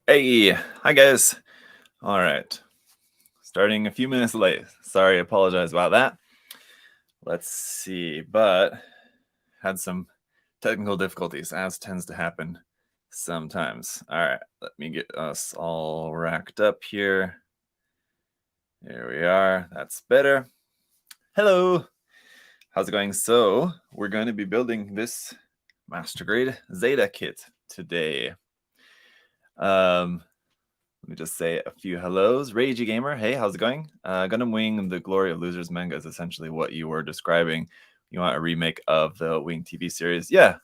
Hey, hi guys. All right, starting a few minutes late. Sorry, apologize about that. Let's see, but had some technical difficulties, as tends to happen sometimes. All right, let me get us all racked up here. Here we are. That's better. Hello. How's it going? So, we're going to be building this Master-Grade Zeta kit today. Let me just say a few hellos. Ragey Gamer, hey, how's it going? Gundam Wing, The Glory of Losers manga is essentially what you were describing. You want a remake of the Wing TV series? Yeah.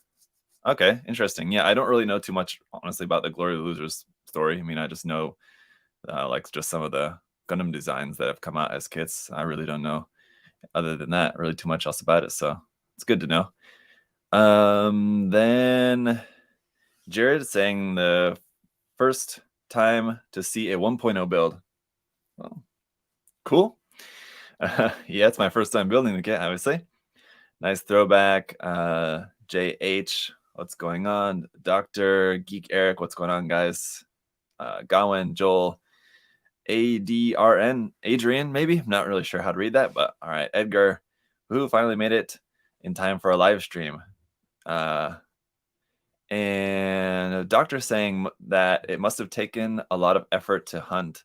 Okay, interesting. Yeah, I don't really know too much, honestly, about the Glory of Losers story. I mean, I just know, like, just some of the Gundam designs that have come out as kits. I really don't know, other than that, really too much else about it. So it's good to know. Then Jared saying the first time to see a 1.0 build. Well, cool. Yeah, it's my first time building the kit, I would say. Nice throwback. JH, what's going on? Dr. Geek Eric, what's going on, guys? Gawen, Joel, ADRN, Adrian, maybe? I'm not really sure how to read that, but all right. Edgar, who finally made it in time for a live stream. And a doctor saying that it must have taken a lot of effort to hunt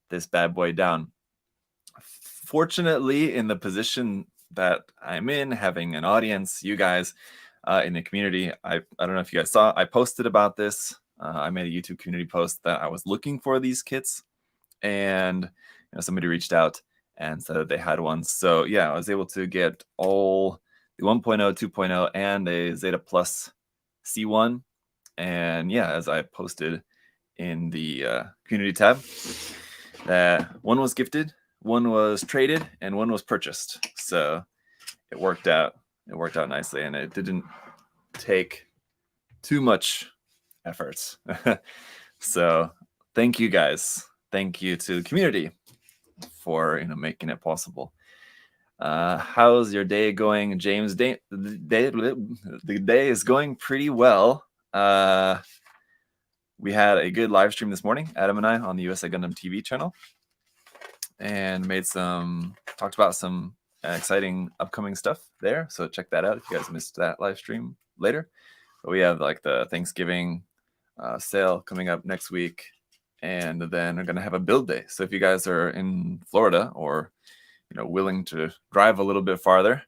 this bad boy down. Fortunately, in the position that I'm in, having an audience, you guys in the community, I don't know if you guys saw, I posted about this. I made a YouTube community post that I was looking for these kits, and somebody reached out and said that they had one. So yeah, I was able to get all the 1.0, 2.0, and a Zeta Plus C1. And yeah, as I posted in the community tab, that one was gifted, one was traded, and one was purchased. So it worked out. It worked out nicely, and it didn't take too much efforts. So thank you guys. Thank you to the community for making it possible. How's your day going, James? The day is going pretty well. We had a good live stream this morning, Adam and I, on the USA Gundam TV channel, and talked about some exciting upcoming stuff there. So check that out if you guys missed that live stream later. But we have like the Thanksgiving sale coming up next week, and then we're gonna have a build day. So if you guys are in Florida or willing to drive a little bit farther,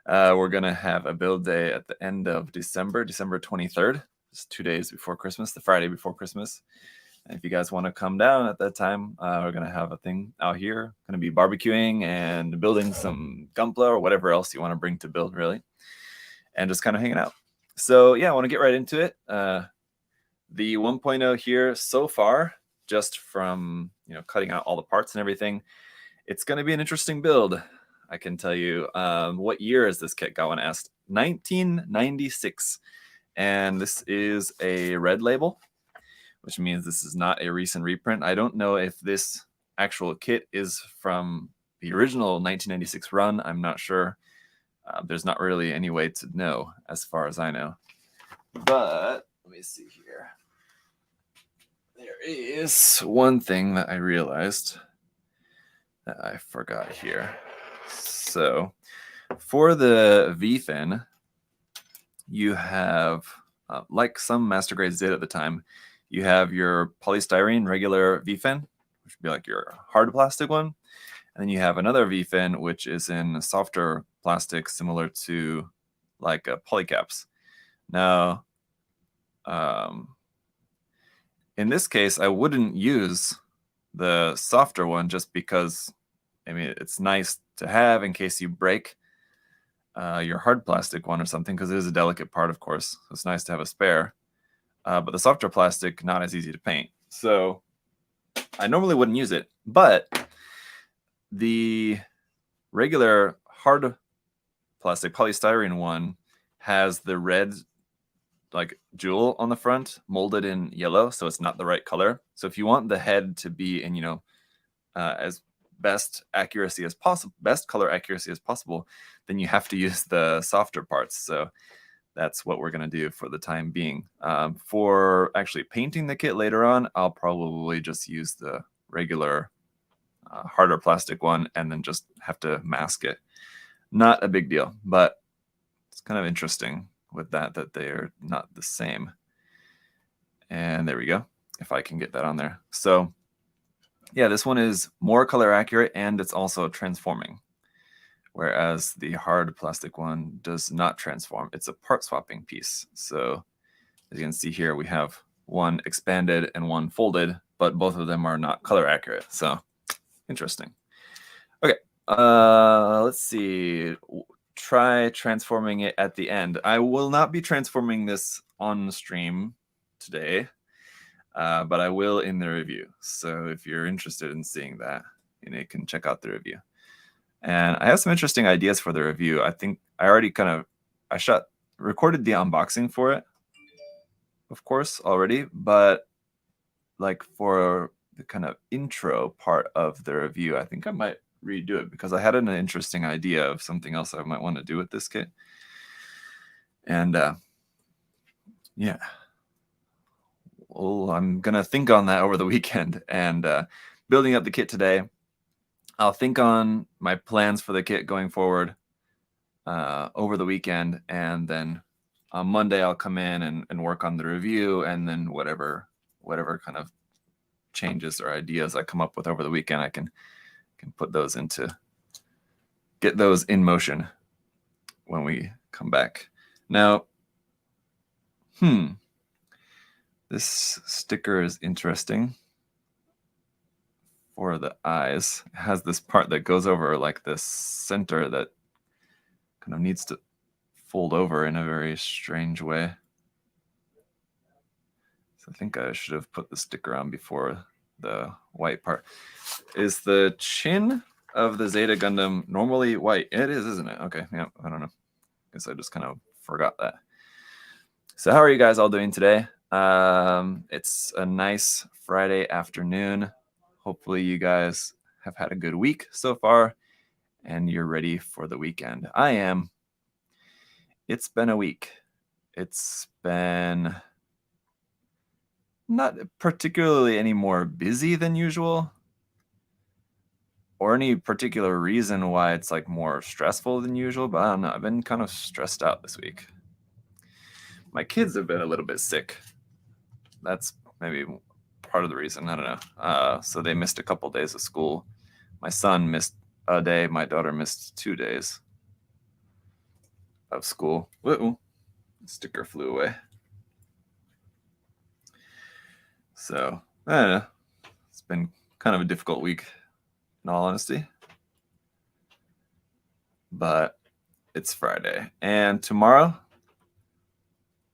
we're gonna have a build day at the end of December 23rd. It's 2 days before Christmas, the Friday before Christmas. And if you guys want to come down at that time, we're going to have a thing out here. Going to be barbecuing and building some Gunpla or whatever else you want to bring to build, really. And just kind of hanging out. So yeah, I want to get right into it. The 1.0 here so far, just from cutting out all the parts and everything, it's going to be an interesting build. I can tell you. What year is this kit? Gowan asked. 1996. And this is a red label, which means this is not a recent reprint. I don't know if this actual kit is from the original 1996 run. I'm not sure. There's not really any way to know as far as I know. But let me see here. There is one thing that I realized that I forgot here. So for the V-fin, you have, like some Master-Grade Zeta at the time, you have your polystyrene regular V-fin, which would be like your hard plastic one. And then you have another V-fin, which is in softer plastic, similar to like polycaps. Now, in this case, I wouldn't use the softer one just because, I mean, it's nice to have in case you break your hard plastic one or something, because it is a delicate part, of course. So it's nice to have a spare. But the softer plastic, not as easy to paint. So I normally wouldn't use it, but the regular hard plastic polystyrene one has the red like jewel on the front molded in yellow, so it's not the right color. So if you want the head to be in as best accuracy as possible, best color accuracy as possible, then you have to use the softer parts. So that's what we're going to do for the time being. For actually painting the kit later on, I'll probably just use the regular harder plastic one and then just have to mask it. Not a big deal, but it's kind of interesting with that they're not the same. And there we go, if I can get that on there. So yeah, this one is more color accurate and it's also transforming, whereas the hard plastic one does not transform. It's a part swapping piece. So as you can see here, we have one expanded and one folded, but both of them are not color accurate. So interesting. Okay, let's see. Try transforming it at the end. I will not be transforming this on stream today, but I will in the review. So if you're interested in seeing that, you can check out the review. And I have some interesting ideas for the review. I think I already recorded the unboxing for it, of course, already, but like for the kind of intro part of the review, I think I might redo it because I had an interesting idea of something else I might want to do with this kit. And yeah, well, I'm gonna think on that over the weekend and building up the kit today. I'll think on my plans for the kit going forward over the weekend, and then on Monday I'll come in and work on the review, and then whatever kind of changes or ideas I come up with over the weekend, I can put those get those in motion when we come back. Now, this sticker is interesting for the eyes. It has this part that goes over like this center that kind of needs to fold over in a very strange way. So I think I should have put the sticker on before the white part. Is the chin of the Zeta Gundam normally white? It is, isn't it? Okay, yeah, I don't know. Guess I just kind of forgot that. So how are you guys all doing today? It's a nice Friday afternoon. Hopefully you guys have had a good week so far and you're ready for the weekend. I am. It's been a week. It's been not particularly any more busy than usual, or any particular reason why it's like more stressful than usual, but I don't know. I've been kind of stressed out this week. My kids have been a little bit sick. That's maybe part of the reason. I don't know. So they missed a couple days of school. My son missed a day. My daughter missed 2 days of school. Whoa, sticker flew away. So I don't know. It's been kind of a difficult week, in all honesty. But it's Friday. And tomorrow,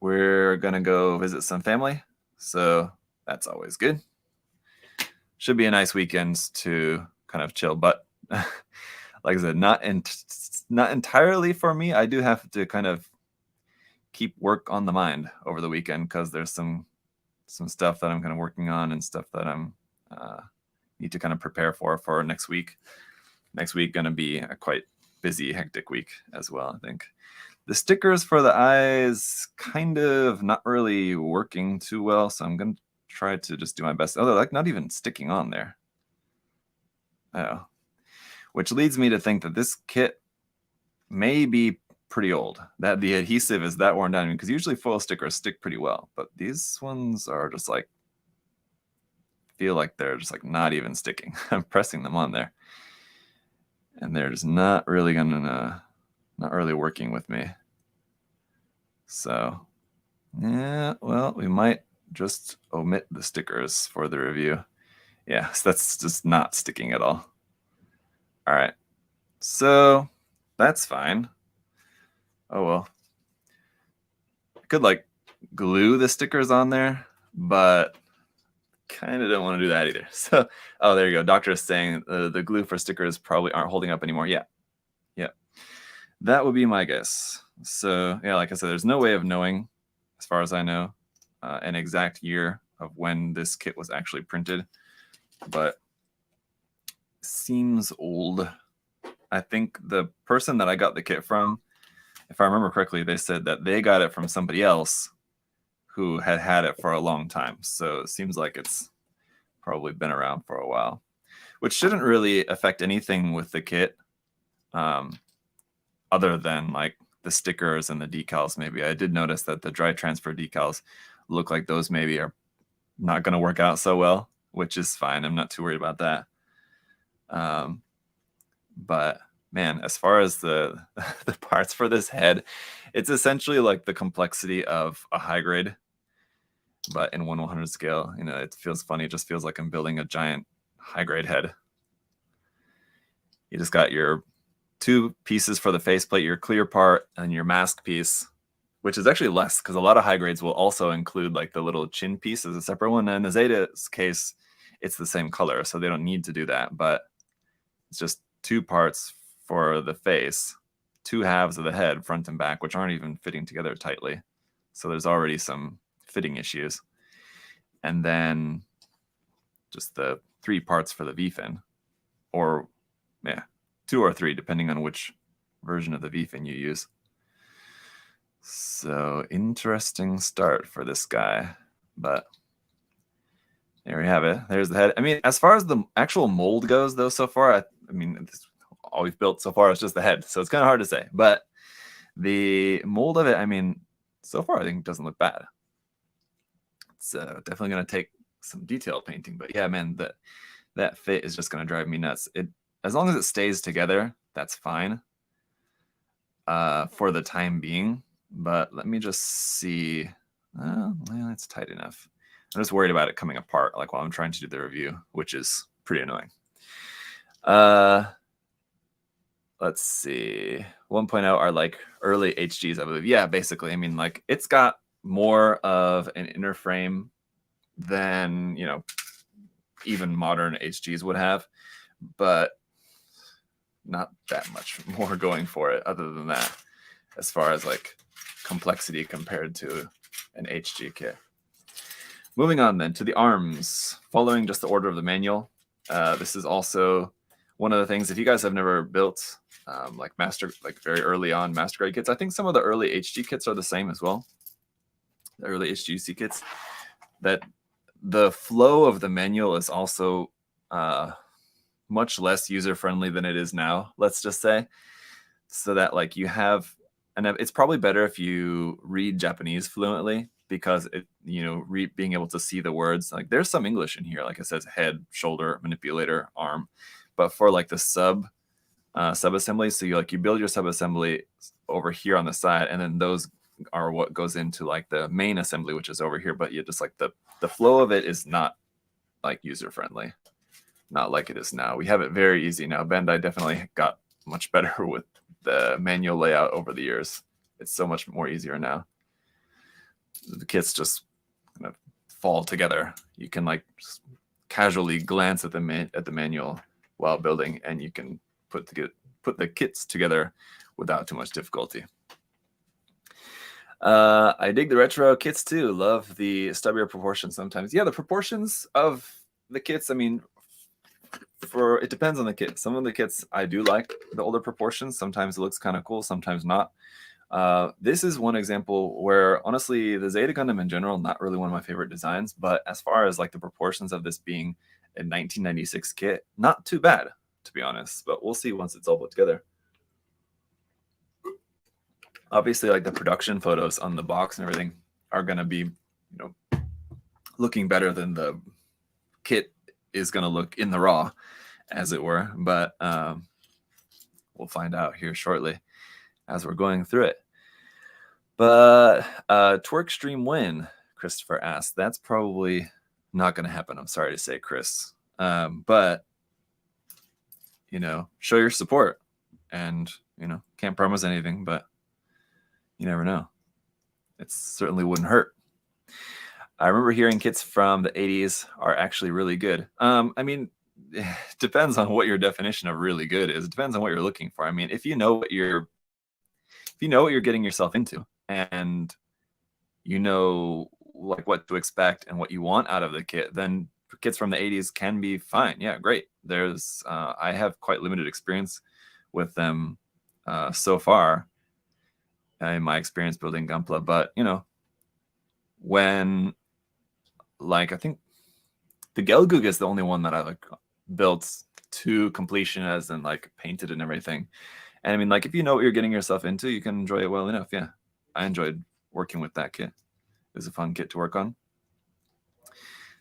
we're going to go visit some family. So that's always good. Should be a nice weekend to kind of chill. But like I said, not entirely for me. I do have to kind of keep work on the mind over the weekend because there's some stuff that I'm kind of working on and stuff that I'm need to kind of prepare for next week. Next week going to be a quite busy, hectic week as well, I think. The stickers for the eyes kind of not really working too well, so I'm going to try to just do my best. Oh, they're like not even sticking on there. Oh. Which leads me to think that this kit may be pretty old. That the adhesive is that worn down, because usually foil stickers stick pretty well, but these ones are just like, feel like they're just like not even sticking. I'm pressing them on there, and they're just not really working with me. So yeah, well, we might just omit the stickers for the review. Yeah, so that's just not sticking at all. All right, so that's fine. Oh well, I could like glue the stickers on there, but kind of don't want to do that either. So, oh, there you go. Doctor is saying the glue for stickers probably aren't holding up anymore. Yeah, that would be my guess. So yeah, like I said, there's no way of knowing, as far as I know, an exact year of when this kit was actually printed, but seems old. I think the person that I got the kit from if I remember correctly, they said that they got it from somebody else who had had it for a long time. So it seems like it's probably been around for a while, which shouldn't really affect anything with the kit, other than like the stickers and the decals. Maybe I did notice that the dry transfer decals look like those maybe are not going to work out so well, which is fine. I'm not too worried about that. But man, as far as the the parts for this head, it's essentially like the complexity of a high grade, but in 1/100 scale. You know, it feels funny. It just feels like I'm building a giant high grade head. You just got your 2 pieces for the faceplate, your clear part, and your mask piece, which is actually less because a lot of high grades will also include like the little chin piece as a separate one. And in the Zeta's case, it's the same color, so they don't need to do that. But it's just 2 parts for the face, 2 halves of the head, front and back, which aren't even fitting together tightly. So there's already some fitting issues. And then just the 3 parts for the V-fin, or yeah, 2 or 3, depending on which version of the V-fin you use. So interesting start for this guy, but there we have it. There's the head. I mean, as far as the actual mold goes, though, so far, I mean, all we've built so far is just the head, so it's kind of hard to say. But the mold of it, I mean, so far, I think it doesn't look bad. It's definitely going to take some detail painting, but yeah, man, that fit is just going to drive me nuts. As long as it stays together, that's fine for the time being. But let me just see. Well, it's tight enough. I'm just worried about it coming apart, like while I'm trying to do the review, which is pretty annoying. Let's see. 1.0 are like early HGs, I believe. Yeah, basically. I mean, like it's got more of an inner frame than, you know, even modern HGs would have, but not that much more going for it other than that, as far as like complexity compared to an HG kit. Moving on then to the arms, following just the order of the manual. This is also one of the things, if you guys have never built like very early on Master-Grade kits, I think some of the early HG kits are the same as well. The early HGC kits, that the flow of the manual is also much less user-friendly than it is now, let's just say. So that like you have, and it's probably better if you read Japanese fluently, because it, you know, being able to see the words, like there's some English in here, like it says head, shoulder, manipulator, arm, but for like the sub-assembly, so you build your sub-assembly over here on the side, and then those are what goes into like the main assembly, which is over here. But you just like the flow of it is not like user-friendly, not like it is now. We have it very easy now. Bandai definitely got much better with the manual layout over the years. It's so much more easier now. The kits just kind of fall together. You can like just casually glance at the manual while building, and you can put the kits together without too much difficulty. I dig the retro kits too. Love the stubbier proportions sometimes. Yeah, the proportions of the kits, I mean, it depends on the kit. Some of the kits I do like the older proportions. Sometimes it looks kind of cool, sometimes not. This is one example where honestly the Zeta Gundam in general, not really one of my favorite designs, but as far as like the proportions of this being a 1996 kit, not too bad, to be honest, but we'll see once it's all put together. Obviously, like the production photos on the box and everything are going to be, you know, looking better than the kit is going to look in the raw, as it were, but we'll find out here shortly as we're going through it. But twerk stream win, Christopher asked. That's probably not going to happen. I'm sorry to say, Chris. But, you know, show your support. And, you know, can't promise anything, but you never know. It certainly wouldn't hurt. I remember hearing kits from the 80s are actually really good. I mean, it depends on what your definition of really good is. It depends on what you're looking for. I mean, if you know what you're getting yourself into, and you know like what to expect and what you want out of the kit, then kits from the 80s can be fine. Yeah, great. There's I have quite limited experience with them so far, in my experience building Gunpla. But you know, when like I think the Gelgoog is the only one that I like built to completion, as in like painted and everything. And I mean, like if you know what you're getting yourself into, you can enjoy it well enough. Yeah, I enjoyed working with that kit. It was a fun kit to work on.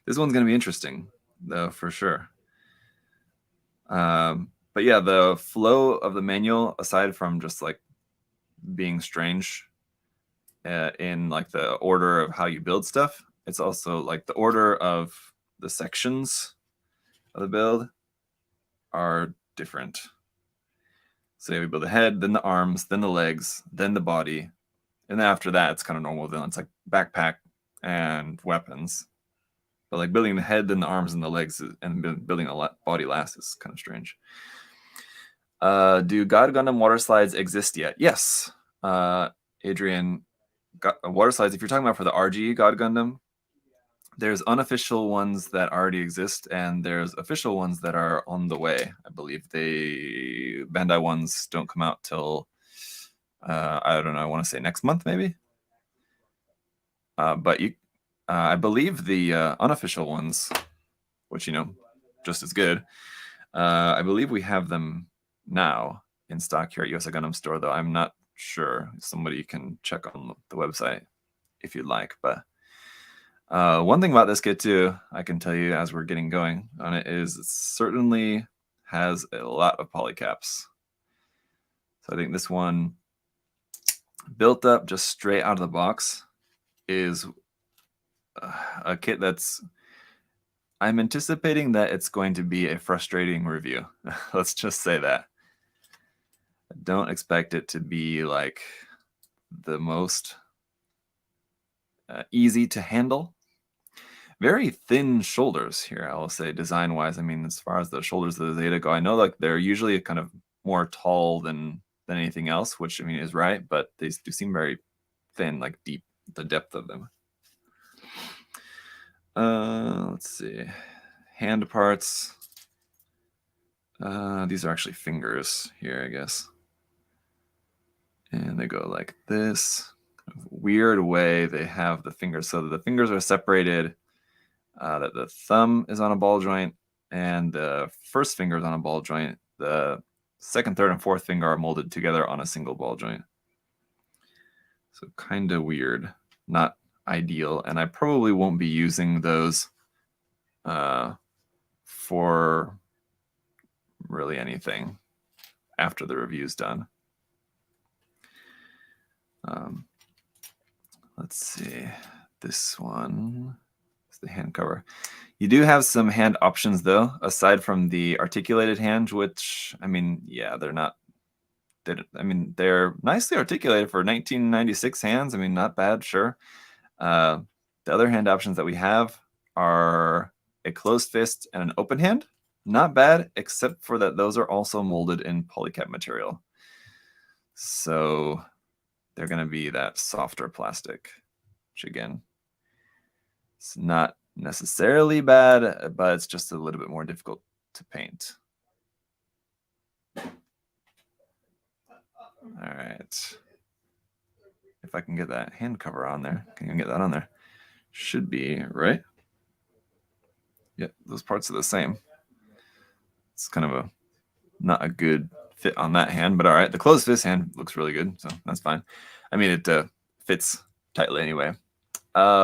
This one's gonna be interesting though, for sure. But yeah, the flow of the manual, aside from just like being strange in like the order of how you build stuff, it's also like the order of the sections of the build are different. So yeah, we build the head, then the arms, then the legs, then the body, and then after that it's kind of normal. Then it's like backpack and weapons. But like building the head, then the arms and the legs, and building a body last is kind of strange. Do God Gundam water slides exist yet? Yes. Adrian, water slides, if you're talking about for the RG God Gundam, there's unofficial ones that already exist, and there's official ones that are on the way. I believe Bandai ones don't come out till, I don't know, I want to say next month maybe. But I believe the unofficial ones, which, you know, just as good, I believe we have them now in stock here at USA Gundam Store, though I'm not sure. Somebody can check on the website if you'd like. But one thing about this kit too, I can tell you as we're getting going on it, is it certainly has a lot of polycaps. So I think this one, built up just straight out of the box, is a kit that's, I'm anticipating that it's going to be a frustrating review. Let's just say that. I don't expect it to be like the most easy to handle. Very thin shoulders here, I will say, design-wise. I mean, as far as the shoulders of the Zeta go, I know like they're usually kind of more tall than anything else, which I mean is right, but they do seem very thin, like deep, the depth of them. Let's see, hand parts. These are actually fingers here, I guess. And they go like this. Weird way they have the fingers, so that the fingers are separated, that the thumb is on a ball joint and the first finger is on a ball joint. The second, third, and fourth finger are molded together on a single ball joint. So kind of weird, not ideal, and I probably won't be using those for really anything after the review's done. Let's see, this one is the hand cover. You do have some hand options though, aside from the articulated hand, which, I mean, yeah, they're not, I mean, they're nicely articulated for 1996 hands. I mean, not bad, sure. The other hand options that we have are a closed fist and an open hand. Not bad, except for that those are also molded in polycap material. So they're going to be that softer plastic, which again, it's not necessarily bad, but it's just a little bit more difficult to paint. All right. If I can get that hand cover on there, can you get that on there? Should be, right? Yep, those parts are the same. It's kind of not a good fit on that hand, but all right. The closed fist hand looks really good, so that's fine. I mean, it fits tightly anyway.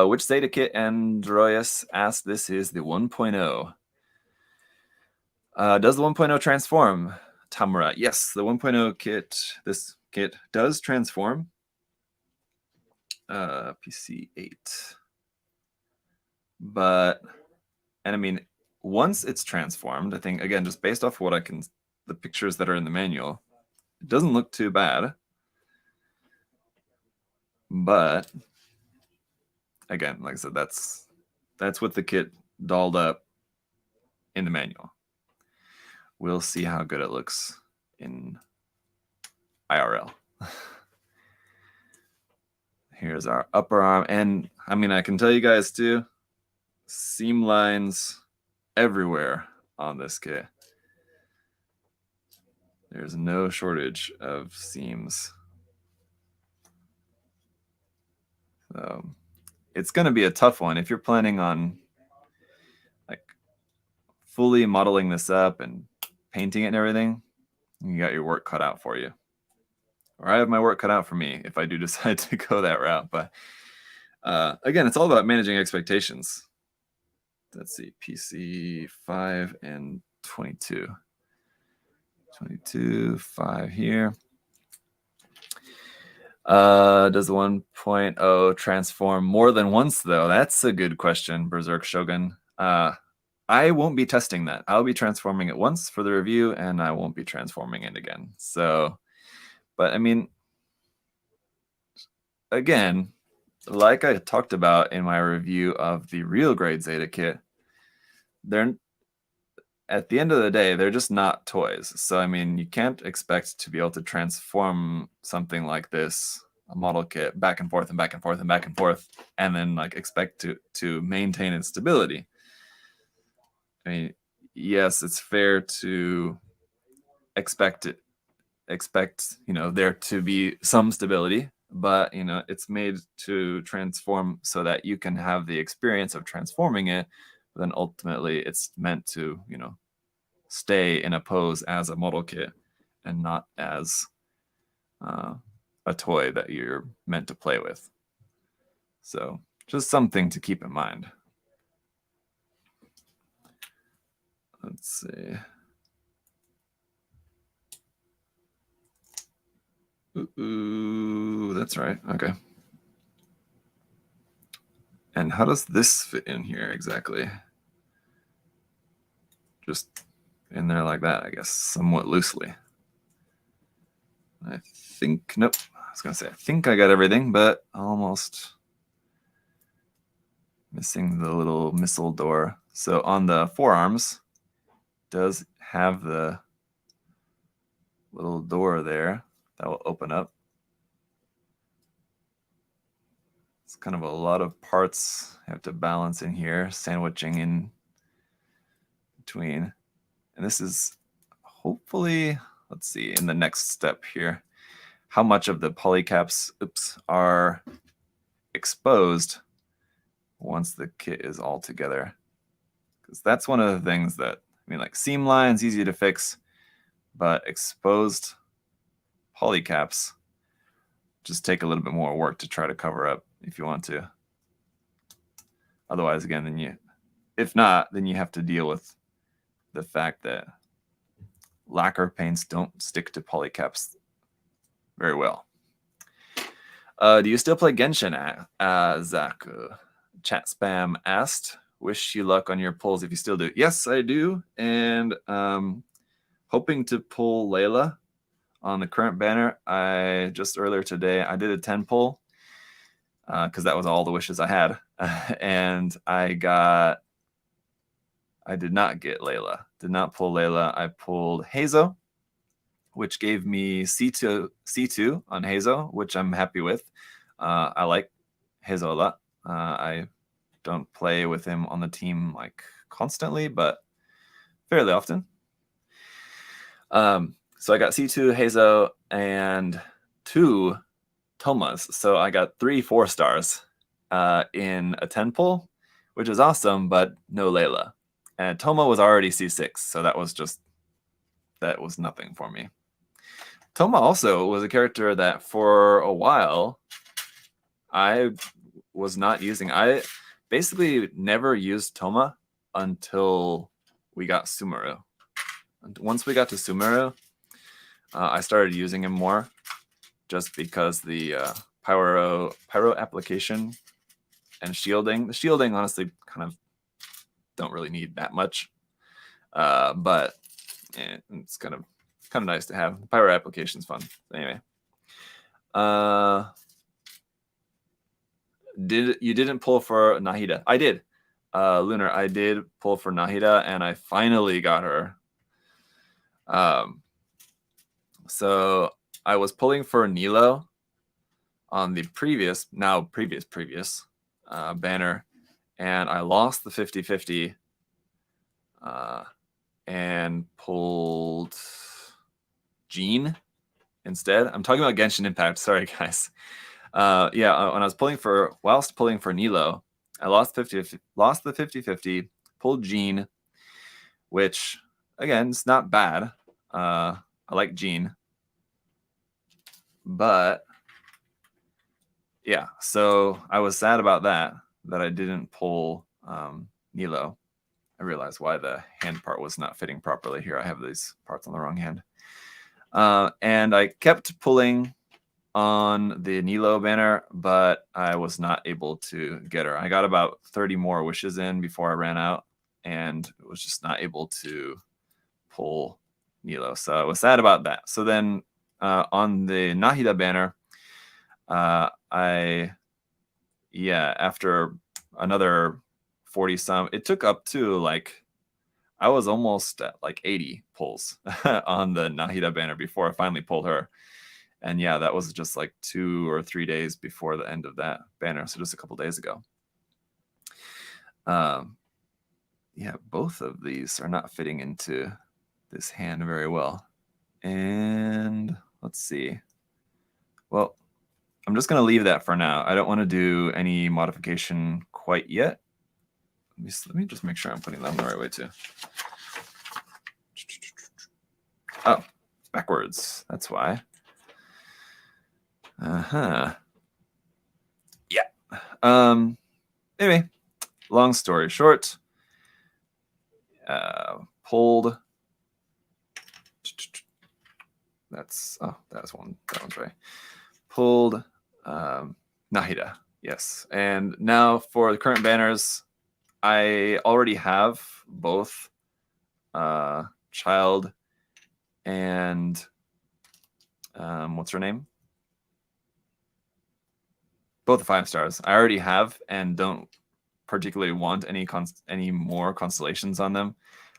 Which Zeta kit? Androius asked. This is the 1.0. Does the 1.0 transform? Tamura, yes, the 1.0 kit, this kit does transform. PC 8. But, and I mean, once it's transformed, I think, again, just based off what I can, the pictures that are in the manual, it doesn't look too bad. But, again, like I said, that's what the kit dolled up in the manual. We'll see how good it looks in IRL. Here's our upper arm. And I mean, I can tell you guys too, seam lines everywhere on this kit. There's no shortage of seams. It's going to be a tough one if you're planning on like fully modeling this up and painting it and everything. You got your work cut out for you, or I have my work cut out for me if I do decide to go that route. But again, it's all about managing expectations. Let's see, PC 5 and 22. 22, 5 here. Does the 1.0 transform more than once, though? That's a good question, Berserk Shogun. I won't be testing that. I'll be transforming it once for the review, and I won't be transforming it again. So, but I mean, again, like I talked about in my review of the real grade Zeta kit, they're at the end of the day, they're just not toys. So, I mean, you can't expect to be able to transform something like this, a model kit, back and forth and back and forth and back and forth, and then like expect to maintain its stability. I mean, yes, it's fair to expect there to be some stability, but it's made to transform so that you can have the experience of transforming it. But then ultimately, it's meant to stay in a pose as a model kit and not as a toy that you're meant to play with. So just something to keep in mind. Let's see. Ooh, that's right. Okay. And how does this fit in here exactly? Just in there like that, I guess, somewhat loosely. I think, nope. I was going to say, I think I got everything, but almost missing the little missile door. So on the forearms, does have the little door there that will open up. It's kind of a lot of parts you have to balance in here, sandwiching in between. And this is hopefully, let's see, in the next step here, how much of the polycaps are exposed once the kit is all together. Because that's one of the things that, I mean, like seam lines, easy to fix, but exposed polycaps just take a little bit more work to try to cover up if you want to. Otherwise, again, if not, then you have to deal with the fact that lacquer paints don't stick to polycaps very well. Do you still play Genshin? Zach? Chat spam asked. Wish you luck on your pulls if you still do. Yes, I do. And hoping to pull Layla on the current banner. Just earlier today, I did a 10 pull because that was all the wishes I had. And I did not get Layla. Did not pull Layla. I pulled Hazo, which gave me C2 on Hazo, which I'm happy with. I like Hazo a lot. I don't play with him on the team like constantly, but fairly often. So I got C2, Hazo, and 2 Tomas. So I got 3 4-stars in a 10 pull, which is awesome, but no Layla. And Toma was already C6, so that was nothing for me. Toma also was a character that for a while I was not using. I basically never used Toma until we got Sumeru. Once we got to Sumeru, I started using him more just because the pyro application and shielding. The shielding, honestly, kind of don't really need that much, but it's kind of nice to have. The pyro application's fun. Anyway, you didn't pull for Nahida? I did. Lunar, I did pull for Nahida, and I finally got her. So I was pulling for Nilo on the previous banner, and I lost the 50-50 and pulled Jean instead. I'm talking about Genshin Impact. Sorry, guys. Yeah, when I was whilst pulling for Nilo, I lost the 50-50, pulled Jean, which again, it's not bad. I like Jean, but yeah, so I was sad about that I didn't pull Nilo. I realized why the hand part was not fitting properly here. I have these parts on the wrong hand. And I kept pulling on the Nilo banner, but I was not able to get her. I got about 30 more wishes in before I ran out, and was just not able to pull Nilo. So I was sad about that. So then on the Nahida banner, after another 40 some, it took up to like, I was almost at like 80 pulls on the Nahida banner before I finally pulled her. And yeah, that was just like 2 or 3 days before the end of that banner. So just a couple days ago. Yeah, both of these are not fitting into this hand very well. And let's see. Well, I'm just going to leave that for now. I don't want to do any modification quite yet. Let me just make sure I'm putting them the right way too. Oh, backwards. That's why. Yeah. Anyway, long story short, pulled. That one's right. Pulled Nahida, yes. And now for the current banners, I already have both Child and what's her name? Both 5 stars. I already have and don't particularly want any more constellations on them.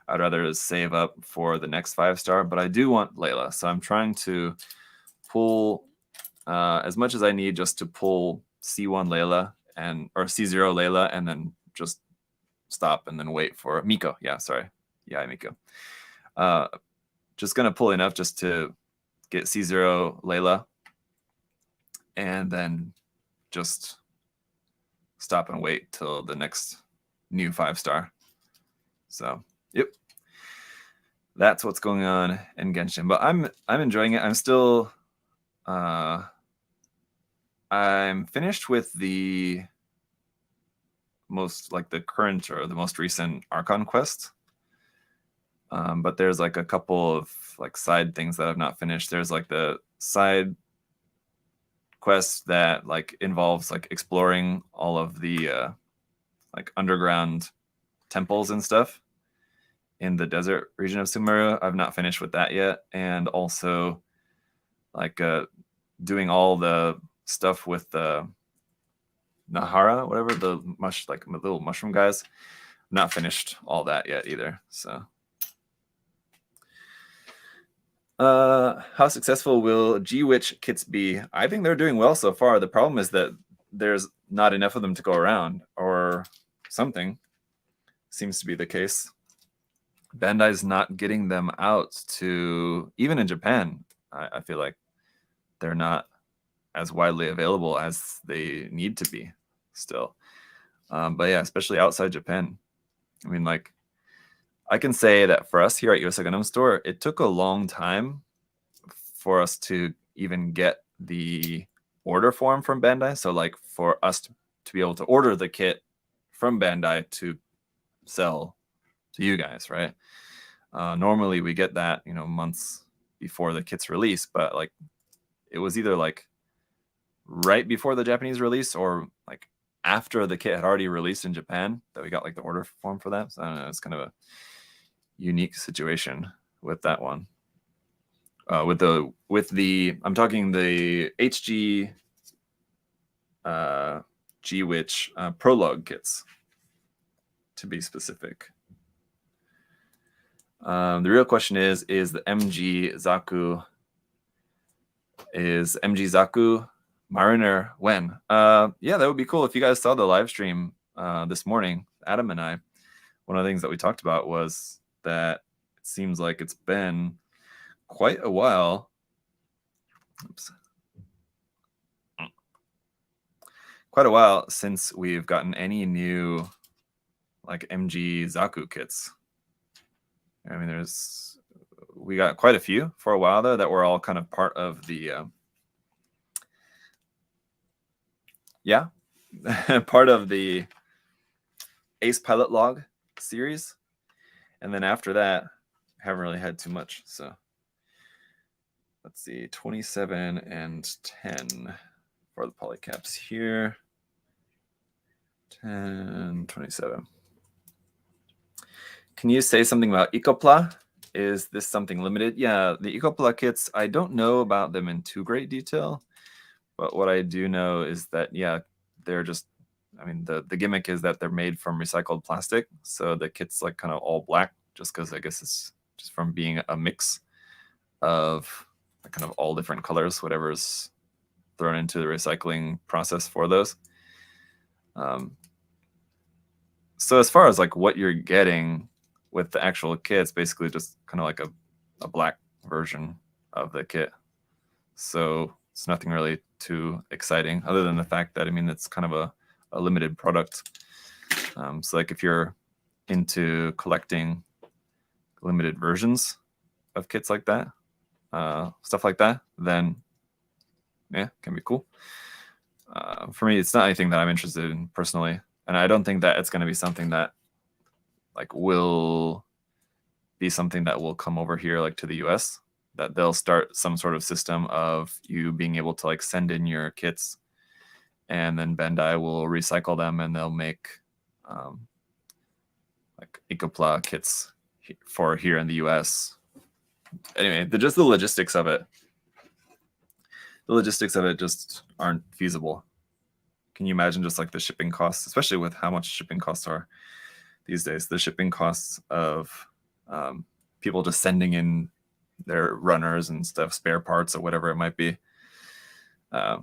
I'd rather save up for the next 5-star, but I do want Layla, so I'm trying to pull as much as I need just to pull C1 Layla or C0 Layla, and then just stop and then wait for Miko. Yeah, sorry. Yeah, Miko. Just gonna pull enough just to get C0 Layla, and then just stop and wait till the next new 5-star. So, yep. That's what's going on in Genshin. But I'm enjoying it. I'm still I'm finished with the current or the most recent Archon quest. But there's like a couple of like side things that I've not finished. There's like the side quest that like involves like exploring all of the like underground temples and stuff in the desert region of Sumeru. I've not finished with that yet. And also like doing all the stuff with the Nahara, whatever, the little mushroom guys. Not finished all that yet either. So how successful will G-Witch kits be? I think they're doing well so far. The problem is that there's not enough of them to go around, or something seems to be the case. Bandai's not getting them out to, even in Japan, I feel like they're not as widely available as they need to be still. But yeah, especially outside Japan. I mean, like, I can say that for us here at USA Gundam Store, it took a long time for us to even get the order form from Bandai. So like for us to be able to order the kit from Bandai to sell to you guys, right? Normally we get that, months before the kit's release, but like it was either like right before the Japanese release or like after the kit had already released in Japan that we got like the order form for that. So I don't know, it's kind of a unique situation with that one. With the I'm talking the HG G-Witch prologue kits, to be specific. The real question is the MG Zaku Mariner when? Yeah, that would be cool. If you guys saw the live stream this morning, Adam and I, one of the things that we talked about was that it seems like it's been quite a while. Oops. quite a while since we've gotten any new like MG Zaku kits. I mean, we got quite a few for a while though that were all kind of part of the part of the Ace Pilot Log series, and then after that, haven't really had too much. So let's see, 27 and 10 for the polycaps here. 10, 27. Can you say something about Ecopla? Is this something limited? Yeah, the Ecopla kits, I don't know about them in too great detail, but what I do know is that, yeah, they're just, I mean, the gimmick is that they're made from recycled plastic. So the kit's like kind of all black, just because I guess it's just from being a mix of kind of all different colors, whatever's thrown into the recycling process for those. So as far as like what you're getting with the actual kit, it's basically just kind of like a black version of the kit. So it's nothing really too exciting other than the fact that, I mean, it's kind of a limited product. So like if you're into collecting limited versions of kits like that, stuff like that, then yeah, can be cool. For me, it's not anything that I'm interested in personally. And I don't think that it's going to be something that like will be something that will come over here like to the US, that they'll start some sort of system of you being able to like send in your kits and then Bandai will recycle them and they'll make like Ecopla kits for here in the US. Anyway, just the logistics of it. The logistics of it just aren't feasible. Can you imagine just like the shipping costs, especially with how much shipping costs are these days? The shipping costs of people just sending in their runners and stuff, spare parts or whatever it might be. The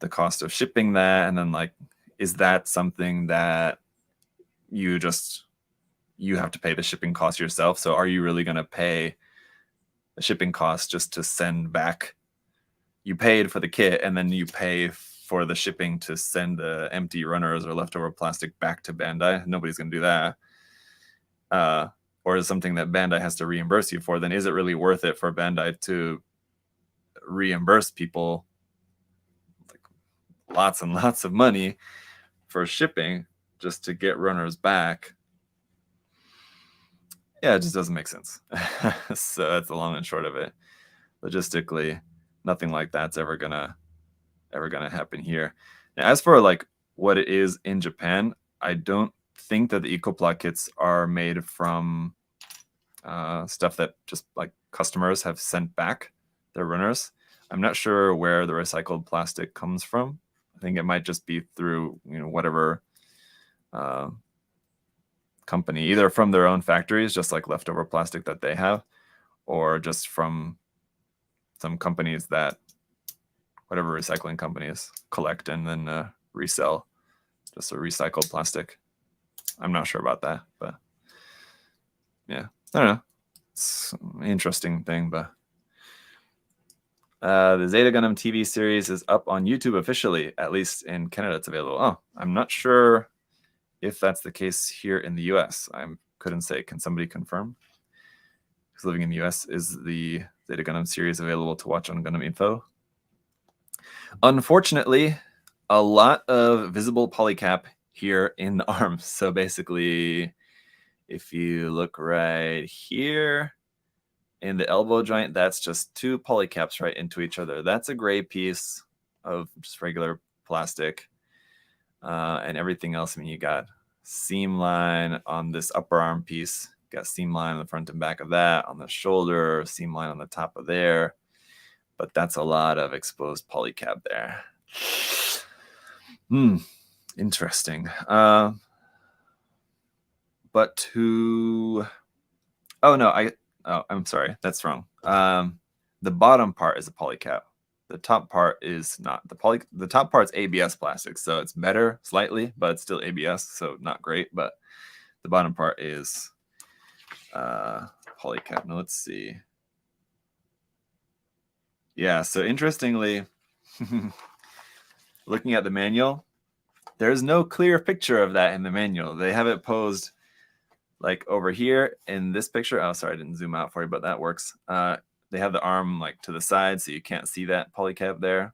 cost of shipping that, and then like, is that something that you have to pay the shipping cost yourself? So are you really going to pay the shipping cost just to send back? You paid for the kit and then you pay for the shipping to send the empty runners or leftover plastic back to Bandai. Nobody's going to do that. Or is something that Bandai has to reimburse you for, then is it really worth it for Bandai to reimburse people like lots and lots of money for shipping just to get runners back? Yeah, it just doesn't make sense. So that's the long and short of it. Logistically, nothing like that's ever gonna happen here. Now, as for like what it is in Japan, I don't think that the Ecopla kits are made from stuff that just like customers have sent back their runners. I'm not sure where the recycled plastic comes from. I think it might just be through whatever company, either from their own factories, just like leftover plastic that they have, or just from some companies that whatever recycling companies collect and then resell just a recycled plastic. I'm not sure about that, but yeah, I don't know. It's an interesting thing, but the Zeta Gundam TV series is up on YouTube officially, at least in Canada it's available. Oh, I'm not sure if that's the case here in the US. I couldn't say. Can somebody confirm? Because living in the US, is the Zeta Gundam series available to watch on Gundam Info? Unfortunately, a lot of visible polycap here in the arms. So basically, if you look right here in the elbow joint, that's just two polycaps right into each other. That's a gray piece of just regular plastic. And everything else, I mean, you got seam line on this upper arm piece, got seam line on the front and back of that, on the shoulder, seam line on the top of there. But that's a lot of exposed polycap there. Interesting. But to... Oh, no, I'm sorry. That's wrong. The bottom part is a polycap. The top part is not. The top part's ABS plastic, so it's better slightly, but it's still ABS, so not great. But the bottom part is polycap. Now let's see. Yeah, so interestingly, looking at the manual, there's no clear picture of that in the manual. They have it posed like over here in this picture. Oh, sorry, I didn't zoom out for you, but that works. They have the arm like to the side, so you can't see that polycap there.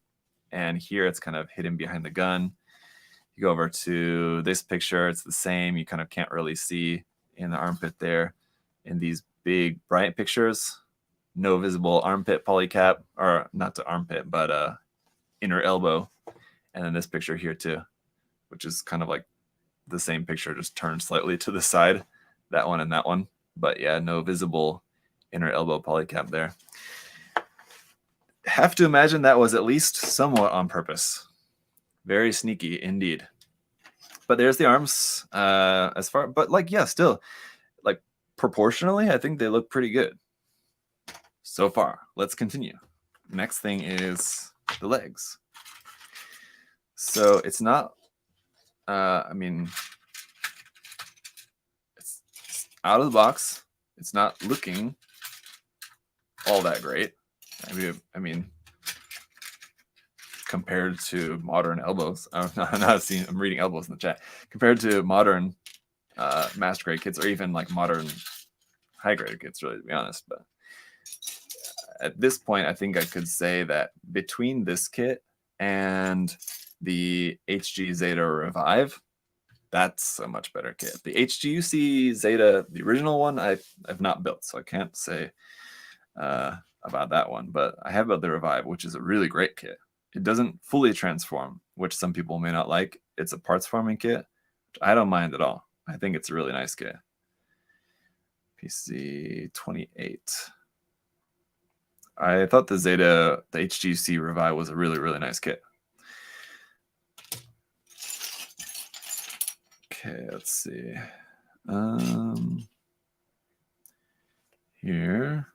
And here it's kind of hidden behind the gun. You go over to this picture, it's the same. You kind of can't really see in the armpit there. In these big bright pictures, no visible armpit polycap, or not to armpit, but inner elbow. And then this picture here too, which is kind of like the same picture, just turned slightly to the side, that one and that one. But yeah, no visible inner elbow polycap there. Have to imagine that was at least somewhat on purpose. Very sneaky indeed. But there's the arms as far, but like, yeah, still, like proportionally, I think they look pretty good so far. Let's continue. Next thing is the legs. So it's not, I mean, it's out of the box. It's not looking all that great. I mean, compared to modern elbows, I'm reading elbows in the chat. Compared to modern Master-Grade kits, or even like modern high-grade kits, really, to be honest. But at this point, I think I could say that between this kit and the HG Zeta Revive, that's a much better kit. The HGUC Zeta, the original one, I've not built, so I can't say about that one. But I have built the Revive, which is a really great kit. It doesn't fully transform, which some people may not like. It's a parts forming kit, which I don't mind at all. I think it's a really nice kit. PC 28. I thought the Zeta, the HGC Revive was a really, really nice kit. Okay, let's see. Here.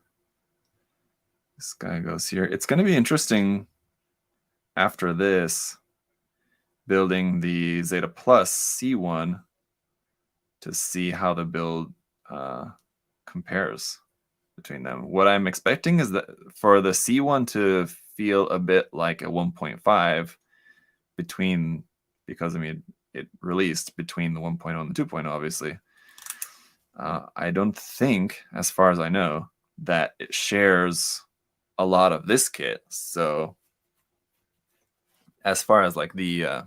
This guy goes here. It's going to be interesting after this, building the Zeta Plus C1 to see how the build compares between them. What I'm expecting is that for the C1 to feel a bit like a 1.5 between, because I mean, it released between the 1.0 and the 2.0, obviously. I don't think, as far as I know, that it shares a lot of this kit. So as far as like the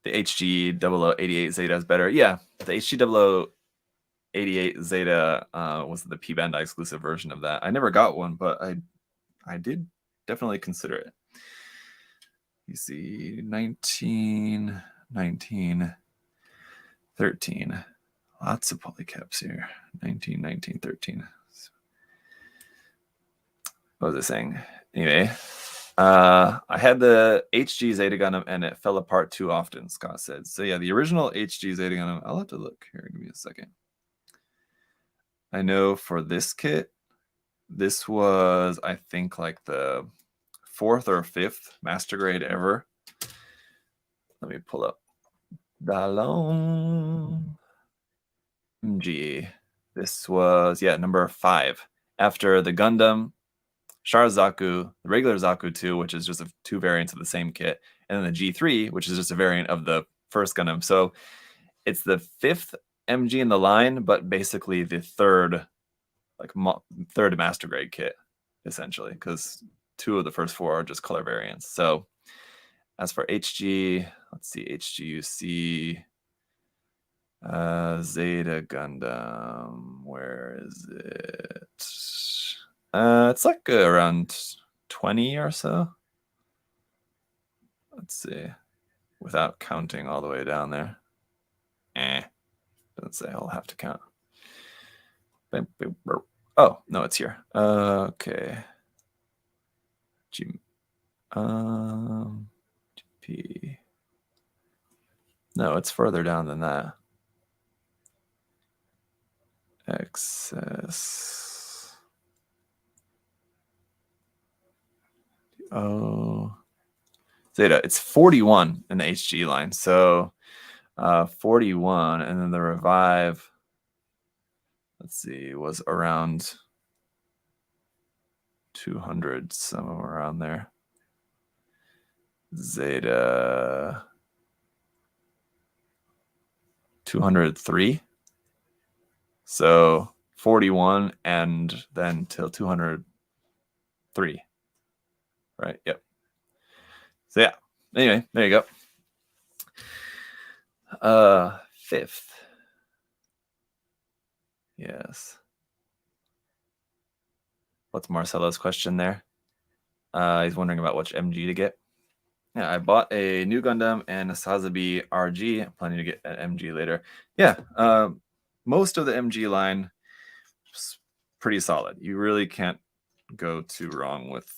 HG 0088 Zeta is better. Yeah, the HG 0088 Zeta was the P Bandai exclusive version of that. I never got one, but I did definitely consider it. You see 19, 19, 13. Lots of polycaps here. 19, 19, 13. What was I saying? Anyway, I had the HG Zeta Gundam and it fell apart too often, Scott said. So yeah, the original HG Zeta Gundam, I'll have to look here. Give me a second. I know for this kit, this was, I think, like the 4th or 5th Master-Grade ever. Let me pull up Dalon MG. This was, yeah, number 5. After the Gundam, Char Zaku, the regular Zaku 2, which is just 2 variants of the same kit, and then the G3, which is just a variant of the first Gundam. So it's the 5th MG in the line, but basically the third Master-Grade kit, essentially, because 2 of the first 4 are just color variants. So as for HG, let's see, HGUC Zeta Gundam, where is it? It's like around 20 or so. Let's see, without counting all the way down there. Doesn't say. I'll have to count. Oh, no, it's here. Okay. GP. No, it's further down than that. Excess. Oh. Zeta, it's 41 in the HG line. So 41, and then the Revive, let's see, was around 200, somewhere around there. Zeta 203. So 41 and then till 203. Right? Yep. So yeah. Anyway, there you go. Fifth. Yes. What's Marcelo's question there? He's wondering about which MG to get. Yeah, I bought a new Gundam and a Sazabi RG. I'm planning to get an MG later. Yeah, most of the MG line is pretty solid. You really can't go too wrong with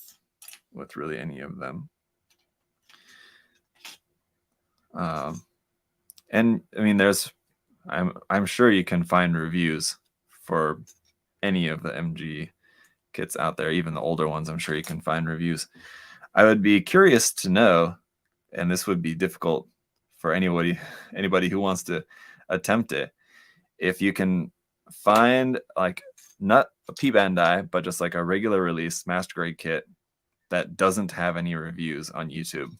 really any of them. And I mean, I'm sure you can find reviews for any of the MG kits out there, even the older ones. I'm sure you can find reviews. I would be curious to know, and this would be difficult for anybody who wants to attempt it, if you can find like not a P Bandai, but just like a regular release master grade kit that doesn't have any reviews on YouTube.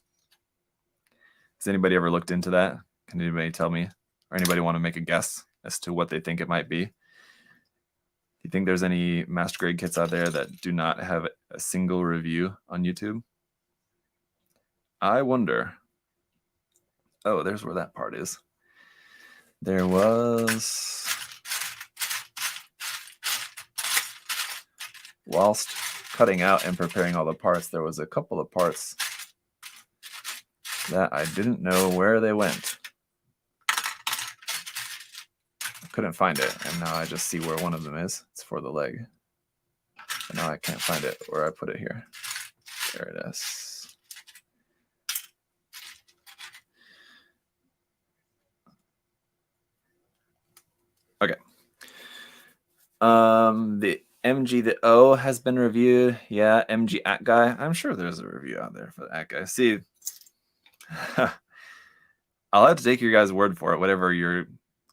Has anybody ever looked into that? Can anybody tell me, or anybody want to make a guess as to what they think it might be? Do you think there's any master grade kits out there that do not have a single review on YouTube? I wonder. Oh, there's where that part is. There was, whilst cutting out and preparing all the parts, there was a couple of parts that I didn't know where they went. I couldn't find it, and now I just see where one of them is. It's for the leg. And now I can't find it where I put it here. There it is. Okay. The MG the O has been reviewed. Yeah, MG At Guy. I'm sure there's a review out there for the At Guy. See, I'll have to take your guys' word for it, whatever your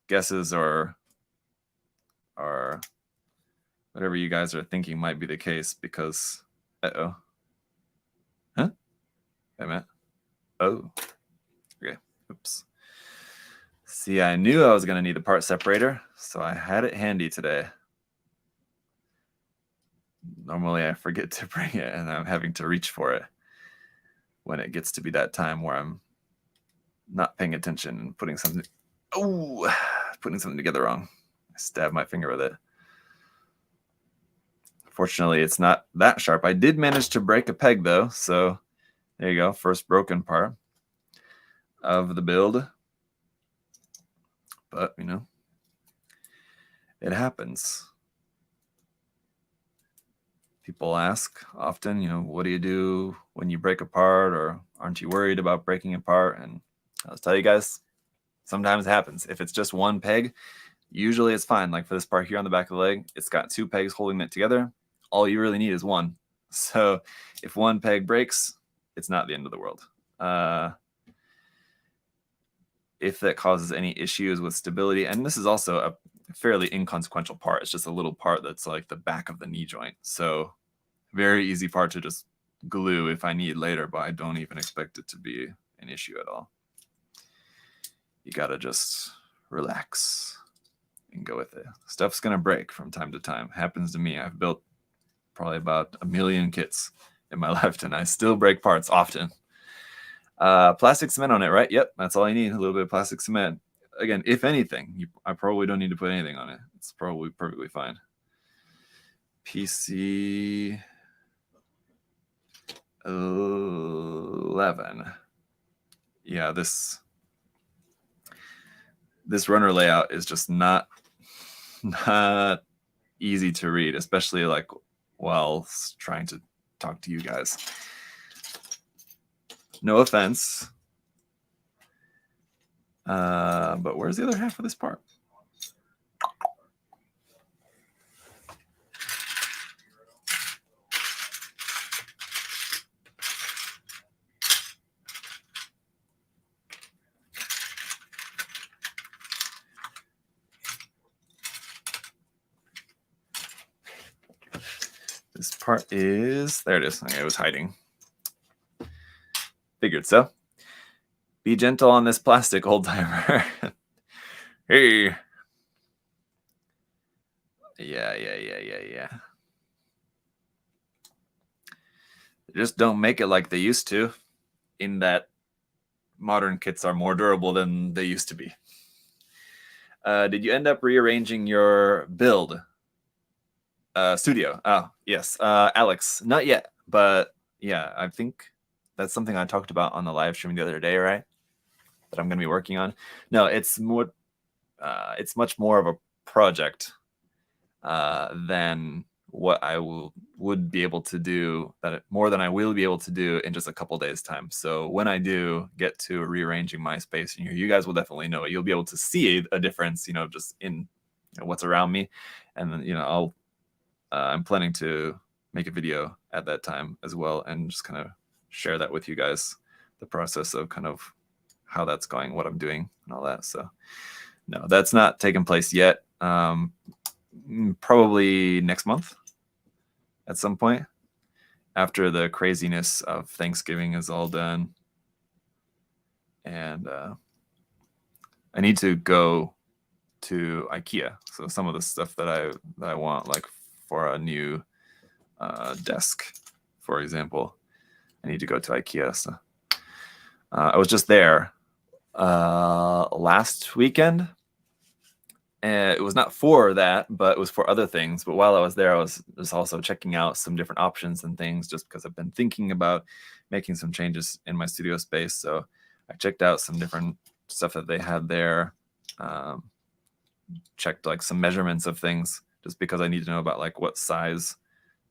guesses or whatever you guys are thinking might be the case, because huh? Wait a minute. Oh. Okay. Oops. See, I knew I was going to need the part separator, so I had it handy today. Normally I forget to bring it, and I'm having to reach for it when it gets to be that time where I'm not paying attention and putting something together wrong. I stabbed my finger with it. Fortunately, it's not that sharp. I did manage to break a peg, though, so there you go. First broken part of the build. But, you know, it happens. People ask often, you know, what do you do when you break a part, or aren't you worried about breaking a part? And I'll tell you guys, sometimes it happens. If it's just one peg, usually it's fine. Like for this part here on the back of the leg, it's got two pegs holding it together. All you really need is one. So if one peg breaks, it's not the end of the world. If that causes any issues with stability, and this is also a fairly inconsequential part. It's just a little part that's like the back of the knee joint. So very easy part to just glue if I need later, but I don't even expect it to be an issue at all. You gotta just relax and go with it. Stuff's gonna break from time to time. Happens to me. I've built probably about 1 million kits in my lifetime. I still break parts often. Plastic cement on it, right? Yep, that's all you need. A little bit of plastic cement. Again, if anything, I probably don't need to put anything on it. It's probably perfectly fine. PC 11. Yeah, this runner layout is just not easy to read, especially like while trying to talk to you guys. No offense. But where's the other half of this part? This part is, there it is. Okay, it was hiding. Figured cute. So be gentle on this plastic, old timer. Hey. Yeah. They just don't make it like they used to, in that modern kits are more durable than they used to be. Did you end up rearranging your build? Studio. Oh, yes. Alex, not yet, but yeah, I think that's something I talked about on the live stream the other day, right? That I'm going to be working on. No, it's more. It's much more of a project than what I would be able to do, more than I will be able to do in just a couple days time. So when I do get to rearranging my space in here, you guys will definitely know it. You'll be able to see a difference, just in what's around me. And then, I'm planning to make a video at that time as well, and just kind of share that with you guys, the process of kind of how that's going, what I'm doing and all that. So no, that's not taken place yet. Probably next month at some point, after the craziness of Thanksgiving is all done. And I need to go to IKEA. So some of the stuff that I want, like for a new desk, for example, I need to go to IKEA. So I was just there last weekend. And it was not for that, but it was for other things. But while I was there, I was also checking out some different options and things, just because I've been thinking about making some changes in my studio space. So I checked out some different stuff that they had there, checked like some measurements of things, just because I need to know about like what size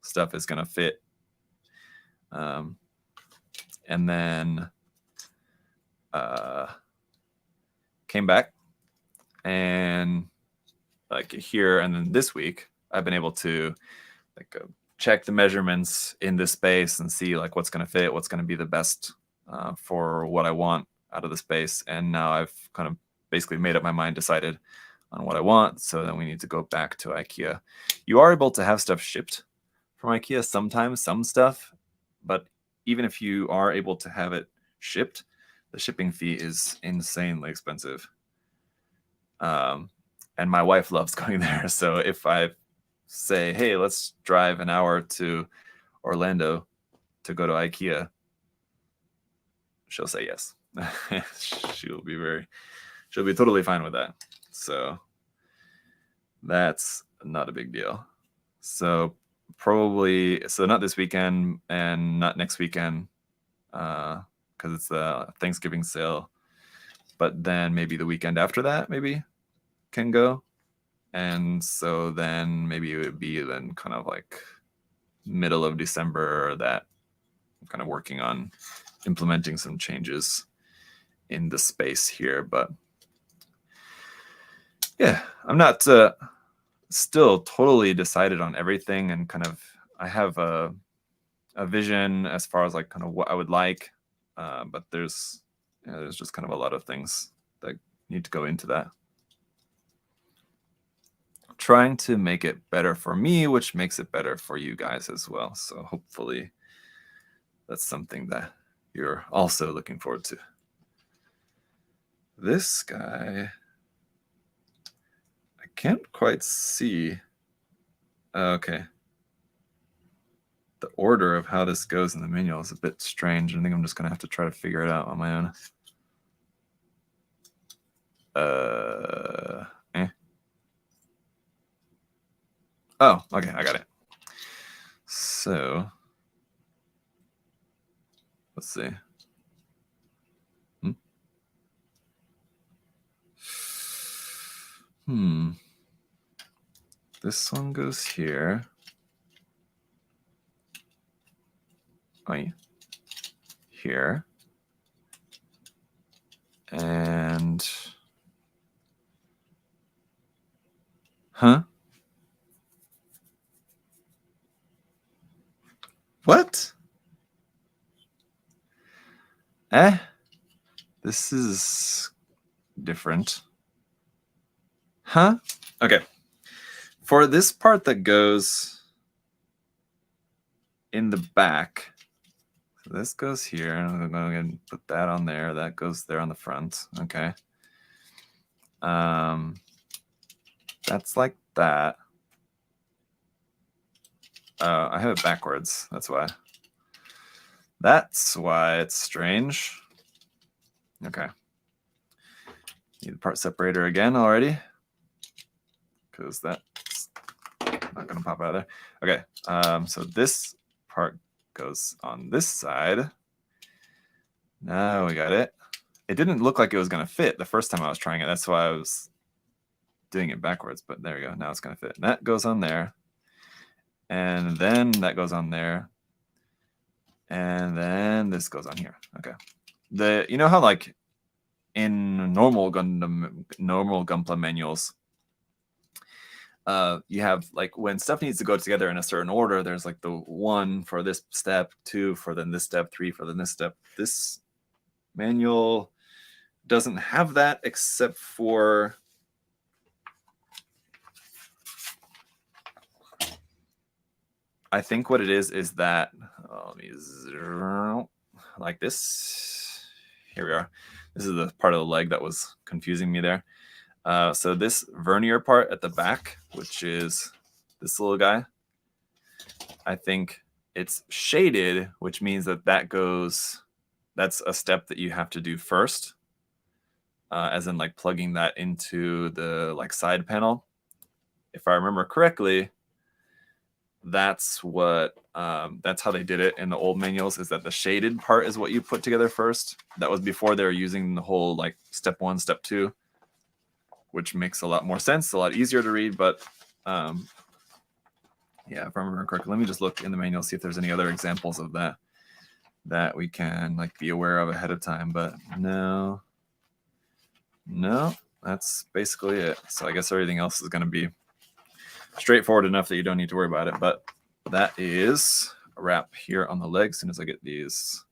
stuff is going to fit. And then came back, and like here, and then this week I've been able to like check the measurements in this space and see like what's going to fit, what's going to be the best for what I want out of the space. And now I've kind of basically made up my mind, decided on what I want. So then we need to go back to IKEA. You are able to have stuff shipped from IKEA sometimes, some stuff, but even if you are able to have it shipped, the shipping fee is insanely expensive. And my wife loves going there. So if I say, hey, let's drive an hour to Orlando to go to IKEA, she'll say yes. she'll be totally fine with that. So that's not a big deal. So not this weekend and not next weekend, because it's the Thanksgiving sale. But then maybe the weekend after that, maybe can go. And so then maybe it would be then kind of like middle of December, that I'm kind of working on implementing some changes in the space here. But yeah, I'm not still totally decided on everything, and kind of I have a vision as far as like kind of what I would like, but there's just kind of a lot of things that need to go into that. Trying to make it better for me, which makes it better for you guys as well. So hopefully that's something that you're also looking forward to. This guy, I can't quite see. Okay. The order of how this goes in the manual is a bit strange. I think I'm just going to have to try to figure it out on my own. Oh, okay, I got it. So let's see. This one goes here. Here. And what? This is different. Okay. For this part that goes in the back, this goes here. I'm going to put that on there. That goes there on the front. Okay. That's like that. I have it backwards. That's why. That's why it's strange. Okay. Need the part separator again already, because that's not going to pop out of there. Okay. So this part goes on this side. Now we got it. It didn't look like it was going to fit the first time I was trying it. That's why I was doing it backwards. But there we go. Now it's going to fit. And that goes on there. And then that goes on there. And then this goes on here. Okay. You know how like in normal Gunpla manuals, you have like when stuff needs to go together in a certain order, there's like the 1 for this step, 2 for then this step, 3 for then this step. This manual doesn't have that, except for I think what it is that let me like this. Here we are. This is the part of the leg that was confusing me there. So this vernier part at the back, which is this little guy, I think it's shaded, which means that's a step that you have to do first, as in like plugging that into the like side panel. If I remember correctly, that's how they did it in the old manuals, is that the shaded part is what you put together first. That was before they were using the whole like step 1, step 2, which makes a lot more sense, a lot easier to read. But yeah, if I remember correctly, let me just look in the manual, see if there's any other examples of that we can like be aware of ahead of time. But no, that's basically it. So I guess everything else is going to be straightforward enough that you don't need to worry about it. But that is a wrap here on the leg. As soon as I get these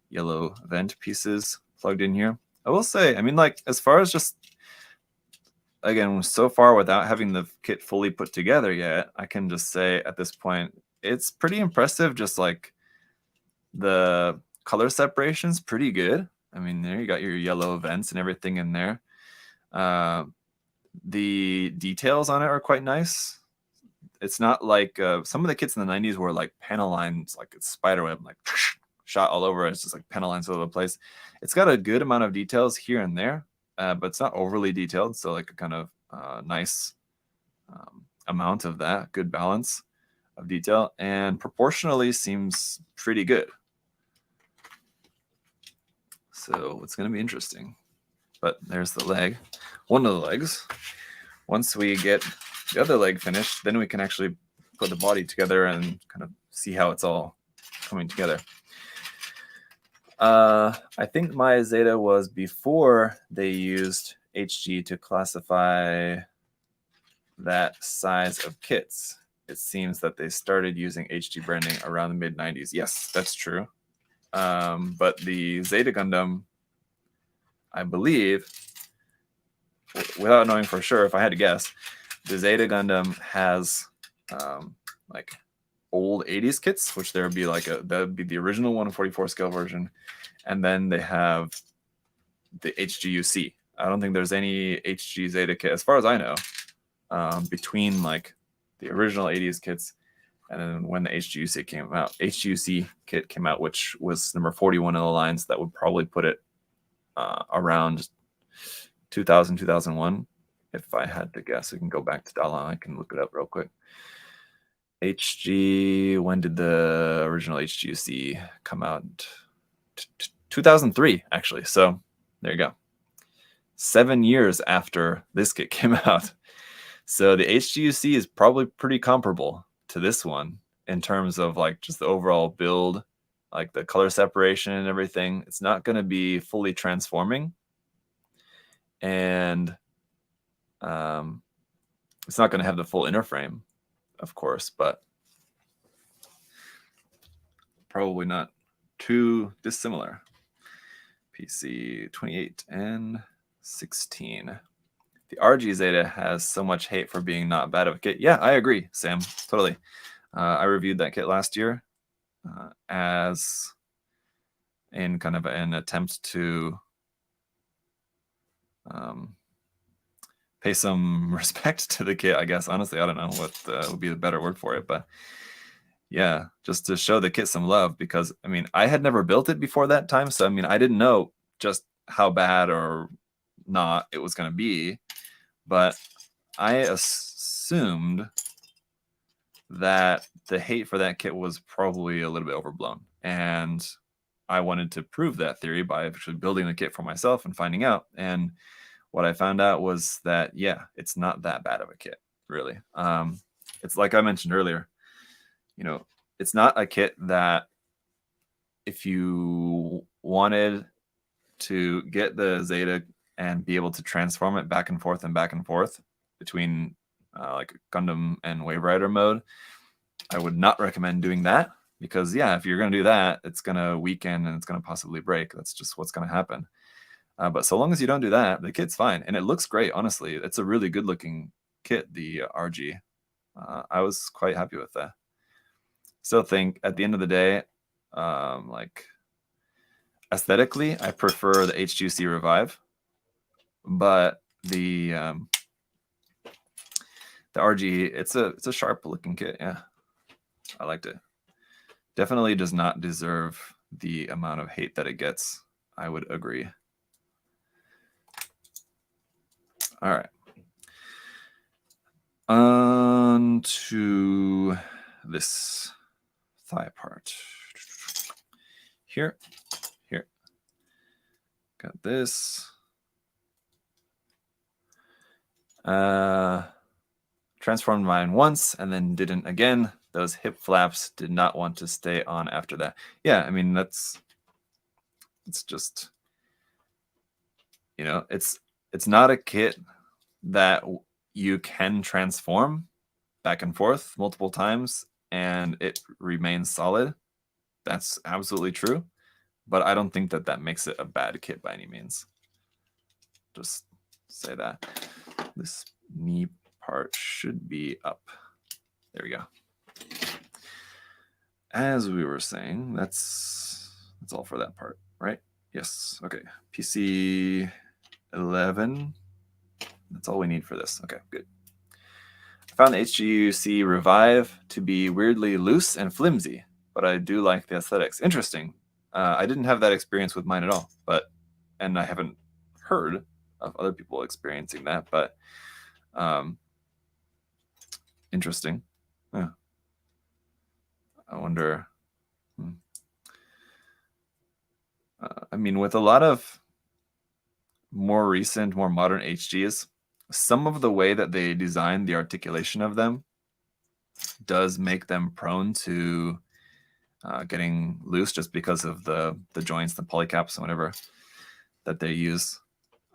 yellow vent pieces plugged in here, I will say, I mean, like as far as just, again, so far without having the kit fully put together yet, I can just say at this point, it's pretty impressive. Just like the color separation's pretty good. I mean, there you got your yellow vents and everything in there. The details on it are quite nice. It's not like some of the kits in the 90s were like panel lines, like it's spiderweb, like shot all over. It's just like panel lines all over the place. It's got a good amount of details here and there, but it's not overly detailed. So like a kind of nice amount of that, good balance of detail, and proportionally seems pretty good. So it's going to be interesting. But there's the leg, one of the legs. Once we get the other leg finished, then we can actually put the body together and kind of see how it's all coming together. I think my Zeta was before they used HG to classify that size of kits. It seems that they started using HG branding around the mid-90s. Yes, that's true. But the Zeta Gundam, I believe, without knowing for sure, if I had to guess, the Zeta Gundam has like old 80s kits, which there would be like that would be the original 1/44 scale version, and then they have the HGUC. I don't think there's any HG Zeta kit, as far as I know, between like the original 80s kits and then when the HGUC came out. HGUC kit came out, which was number 41 in the lines. That would probably put it around 2000, 2001. If I had to guess, we can go back to Dalan. I can look it up real quick. HG, when did the original HGUC come out? 2003, actually. So there you go. 7 years after this kit came out. So the HGUC is probably pretty comparable to this one in terms of like just the overall build, like the color separation and everything. It's not going to be fully transforming. And it's not going to have the full inner frame, of course, but probably not too dissimilar. PC 28 and 16. The RG Zeta has so much hate for being not bad of a kit. Yeah, I agree, Sam. Totally. I reviewed that kit last year as in kind of an attempt to pay some respect to the kit, I guess. Honestly, I don't know what would be the better word for it, but yeah, just to show the kit some love, because I mean, I had never built it before that time, so I mean, I didn't know just how bad or not it was going to be, but I assumed that the hate for that kit was probably a little bit overblown, and I wanted to prove that theory by actually building the kit for myself and finding out. And what I found out was that, yeah, it's not that bad of a kit, really. It's like I mentioned earlier, you know, it's not a kit that if you wanted to get the Zeta and be able to transform it back and forth between like Gundam and Wave Rider mode, I would not recommend doing that, because yeah, if you're going to do that, it's going to weaken and it's going to possibly break. That's just what's going to happen. But so long as you don't do that, the kit's fine. And it looks great, honestly. It's a really good looking kit, the RG. I was quite happy with that. Still think at the end of the day, like aesthetically, I prefer the HGC Revive, but the RG, it's a sharp looking kit. Yeah, I liked it. Definitely does not deserve the amount of hate that it gets. I would agree. All right. On to this thigh part. Here. Got this. Transformed mine once and then didn't again. Those hip flaps did not want to stay on after that. Yeah, I mean, it's just, you know, it's not a kit that you can transform back and forth multiple times and it remains solid. That's absolutely true, but I don't think that that makes it a bad kit by any means. Just say that. This knee part should be up. There we go. As we were saying, that's all for that part, right? Yes. Okay. PC 11. That's all we need for this. Okay, good. I found the HGC Revive to be weirdly loose and flimsy, but I do like the aesthetics. Interesting. I didn't have that experience with mine at all, and I haven't heard of other people experiencing that, but interesting. Yeah. I wonder. I mean, with a lot of more recent, more modern HGs, some of the way that they design the articulation of them does make them prone to getting loose, just because of the joints, the polycaps, and whatever that they use.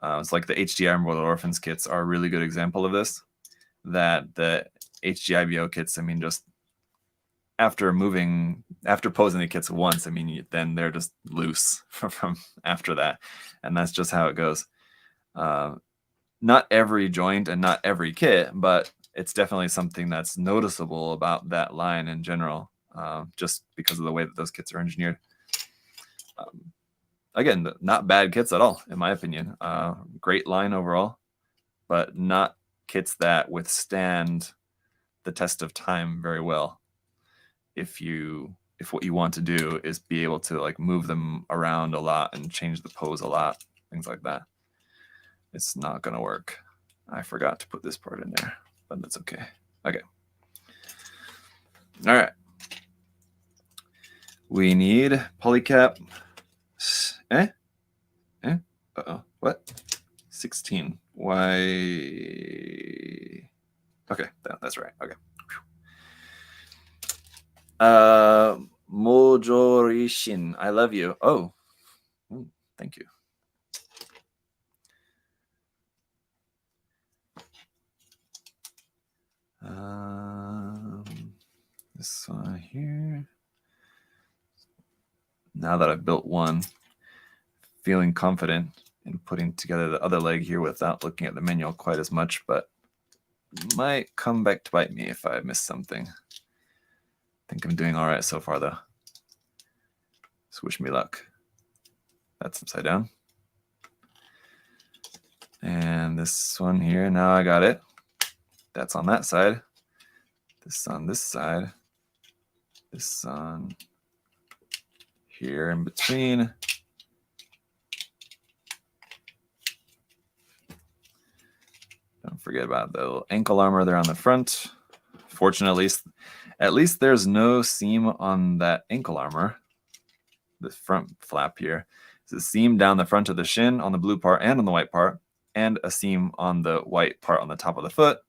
It's like the HGI Immortal Orphans kits are a really good example of this. That the HGIBO kits, I mean, just after posing the kits once, I mean, then they're just loose from after that, and that's just how it goes. Not every joint and not every kit, but it's definitely something that's noticeable about that line in general, just because of the way that those kits are engineered. Again, not bad kits at all, in my opinion. Great line overall, but not kits that withstand the test of time very well. If what you want to do is be able to like move them around a lot and change the pose a lot, things like that, it's not gonna work. I forgot to put this part in there, but that's okay. Okay. All right. We need polycap. Uh-oh. What? 16. Why? Okay, that's right. Okay. Mojorishin, I love you. Oh, thank you. This one here. Now that I've built one, feeling confident in putting together the other leg here without looking at the manual quite as much, but might come back to bite me if I miss something. I think I'm doing all right so far, though. So wish me luck. That's upside down. And this one here, now I got it. That's on that side. This on this side. This on here in between. Don't forget about the little ankle armor there on the front. Fortunately, at least there's no seam on that ankle armor. The front flap here. There's a seam down the front of the shin on the blue part and on the white part, and a seam on the white part on the top of the foot.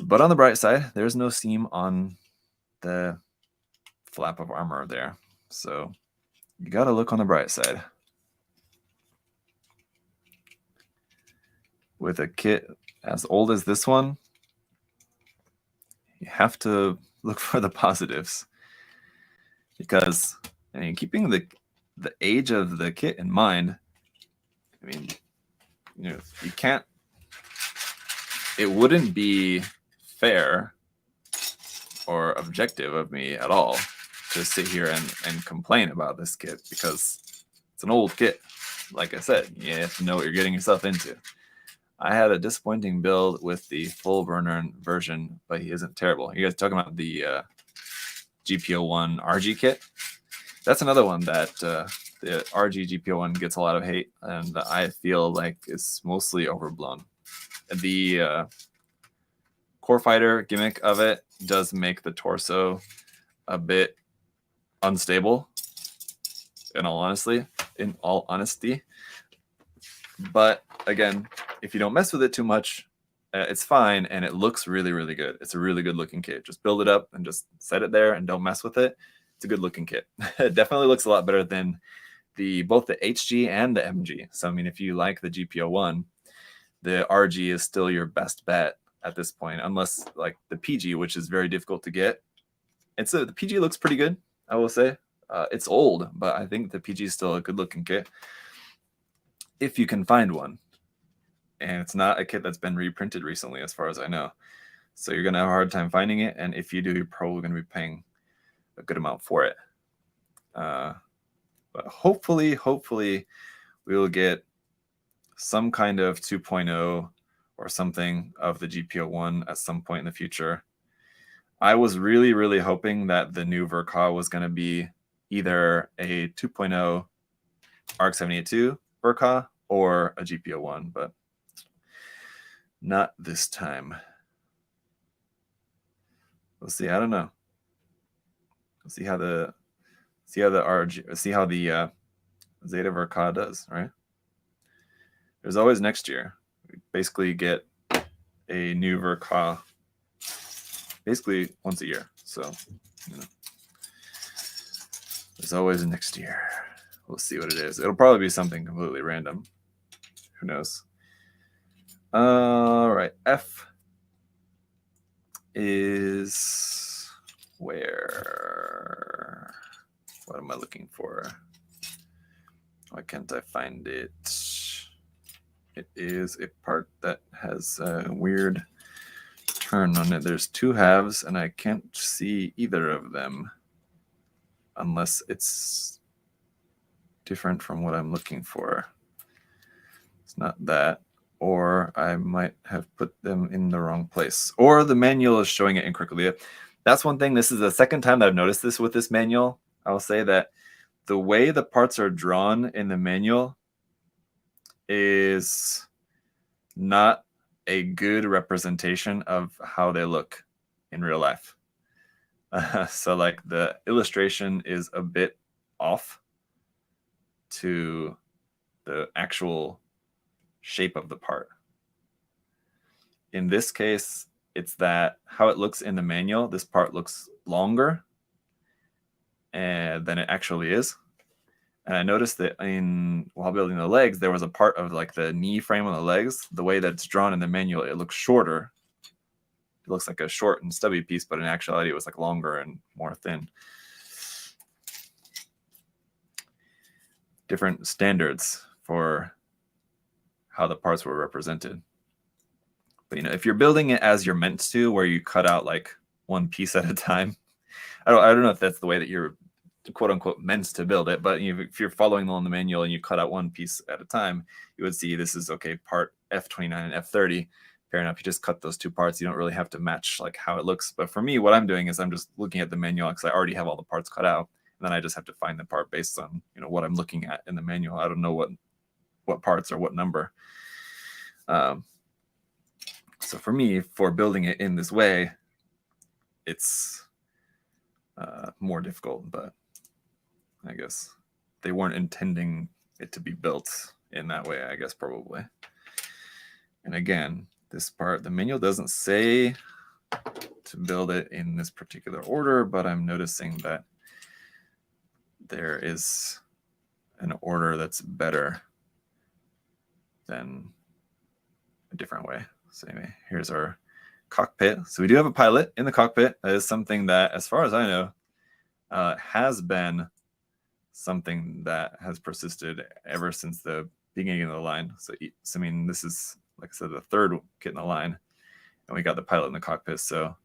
But on the bright side, there's no seam on the flap of armor there. So you got to look on the bright side. With a kit as old as this one, you have to look for the positives. Because, I mean, keeping the age of the kit in mind, I mean, you know, you can't, it wouldn't be fair or objective of me at all to sit here and complain about this kit, because it's an old kit. Like I said, you have to know what you're getting yourself into. I had a disappointing build with the full burner version, but he isn't terrible. You guys talking about the GP01 RG kit? That's another one that the RG GP01 gets a lot of hate, and I feel like it's mostly overblown. The core fighter gimmick of it does make the torso a bit unstable, in all honesty. But again, if you don't mess with it too much, it's fine, and it looks really, really good. It's a really good looking kit. Just build it up and just set it there and don't mess with it. It's a good looking kit. It definitely looks a lot better than both the HG and the MG. So I mean, if you like the GP01, the RG is still your best bet at this point, unless like the PG, which is very difficult to get. The PG looks pretty good, I will say. It's old, but I think the PG is still a good looking kit if you can find one. And it's not a kit that's been reprinted recently, as far as I know. So you're going to have a hard time finding it. And if you do, you're probably going to be paying a good amount for it. But hopefully we will get some kind of 2.0 or something of the GP01 at some point in the future. I was really, really hoping that the new Ver.1.0 was going to be either a 2.0 ARC-782 Ver.1.0 or a GP01, but not this time. We'll see. I don't know. We'll see how the Zeta Ver.1.0 does, right? There's always next year. We basically get a new Ver.1.0 basically once a year. So, you know, there's always a next year. We'll see what it is. It'll probably be something completely random. Who knows? All right. F is where? What am I looking for? Why can't I find it? It is a part that has a weird turn on it. There's two halves, and I can't see either of them unless it's different from what I'm looking for. It's not that. Or I might have put them in the wrong place. Or the manual is showing it incorrectly. That's one thing. This is the second time that I've noticed this with this manual. I'll say that the way the parts are drawn in the manual is not a good representation of how they look in real life. So like the illustration is a bit off to the actual shape of the part. In this case, it's that how it looks in the manual, this part looks longer than it actually is. And I noticed that while building the legs, there was a part of like the knee frame on the legs, the way that it's drawn in the manual, it looks shorter. It looks like a short and stubby piece, but in actuality, it was like longer and more thin. Different standards for how the parts were represented. But you know, if you're building it as you're meant to, where you cut out like one piece at a time, I don't know if that's the way that you're quote unquote meant to build it, but if you're following along the manual and you cut out one piece at a time, you would see this is okay, part F29 and F30. Fair enough, you just cut those two parts. You don't really have to match like how it looks. But for me, what I'm doing is I'm just looking at the manual because I already have all the parts cut out, and then I just have to find the part based on what I'm looking at in the manual. I don't know what parts or what number. So for me, for building it in this way, it's more difficult, but I guess they weren't intending it to be built in that way, I guess, probably. And again, this part, the manual doesn't say to build it in this particular order, but I'm noticing that there is an order that's better than a different way. So anyway, here's our cockpit. So we do have a pilot in the cockpit. That is something that, as far as I know, has been something that has persisted ever since the beginning of the line. So I mean, this is, like I said, the third kit in the line, and we got the pilot in the cockpit. So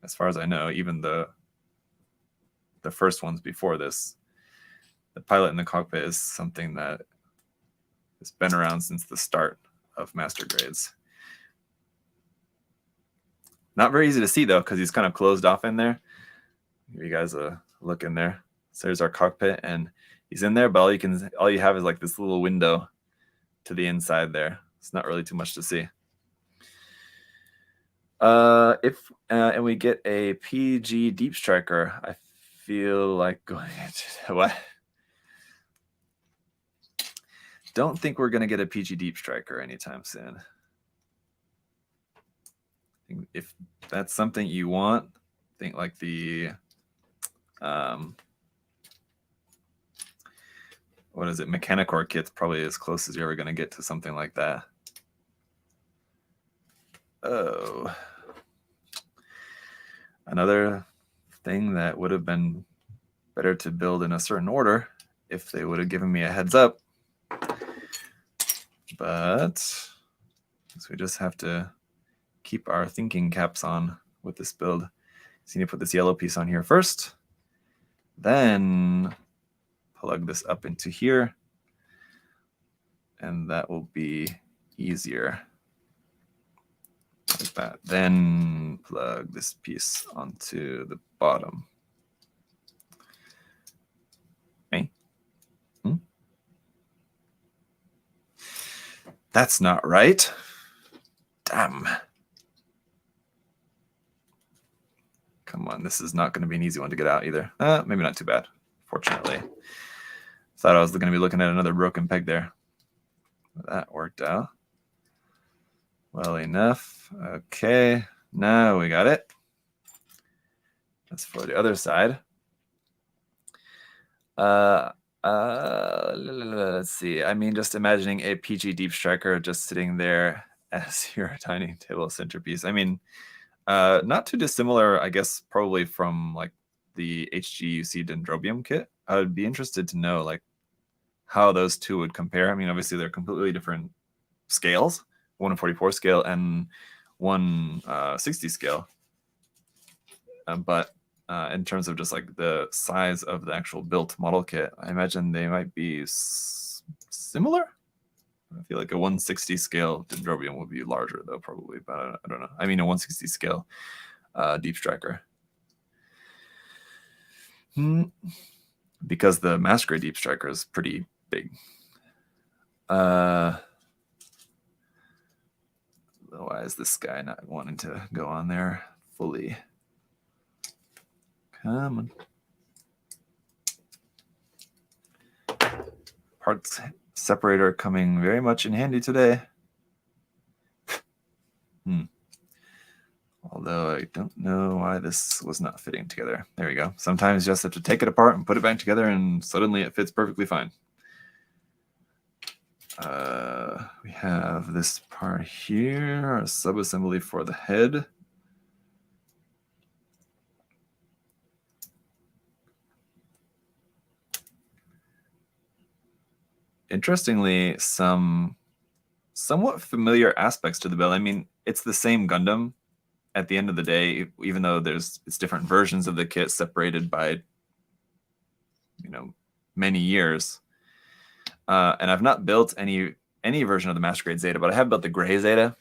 as far as I know, even the first ones before this, the pilot in the cockpit is something that has been around since the start of Master Grades. Not very easy to see though, because he's kind of closed off in there. Give you guys a look in there. So there's our cockpit, and he's in there, but all you have is like this little window to the inside there. It's not really too much to see. And we get a PG Deep Striker, I feel like going into what? Don't think we're gonna get a PG Deep Striker anytime soon. If that's something you want, think like the what is it? Mechanicore kit's probably as close as you're ever gonna get to something like that. Oh, another thing that would have been better to build in a certain order if they would have given me a heads up. But so we just have to keep our thinking caps on with this build. So you need to put this yellow piece on here first, then plug this up into here, and that will be easier. Like that. Then plug this piece onto the bottom. Okay. That's not right. Damn. Come on, this is not going to be an easy one to get out either. Maybe not too bad, fortunately. Thought I was going to be looking at another broken peg there. That worked out well enough. Okay, now we got it. That's for the other side. Let's see. I mean, just imagining a PG Deep Striker just sitting there as your dining table centerpiece. I mean, not too dissimilar, I guess, probably from like the HGUC Dendrobium kit. I would be interested to know like how those two would compare. I mean, obviously they're completely different scales, 1/44 scale and 1/60 scale. But in terms of just like the size of the actual built model kit, I imagine they might be similar. I feel like a 1/60 scale Dendrobium would be larger though, probably, but I don't know. I mean, a 1/60 scale Deep Striker. Because the Master-Grade Deep Striker is pretty big. Why is this guy not wanting to go on there fully? Come on. Parts separator coming very much in handy today. Although I don't know why this was not fitting together. There we go. Sometimes you just have to take it apart and put it back together, and suddenly it fits perfectly fine. We have this part here, a sub-assembly for the head. Interestingly, some somewhat familiar aspects to the build. I mean, it's the same Gundam at the end of the day, even though it's different versions of the kit separated by many years. And I've not built any version of the Master-Grade Zeta, but I have built the Gray Zeta,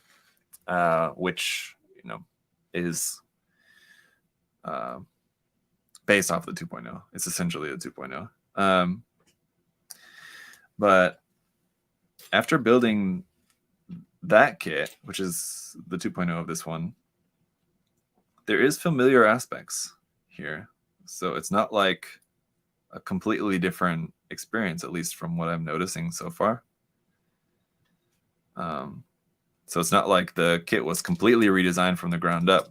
which is based off the 2.0. It's essentially a 2.0. But after building that kit, which is the 2.0 of this one, there is familiar aspects here. So it's not like a completely different experience, at least from what I'm noticing so far. So it's not like the kit was completely redesigned from the ground up.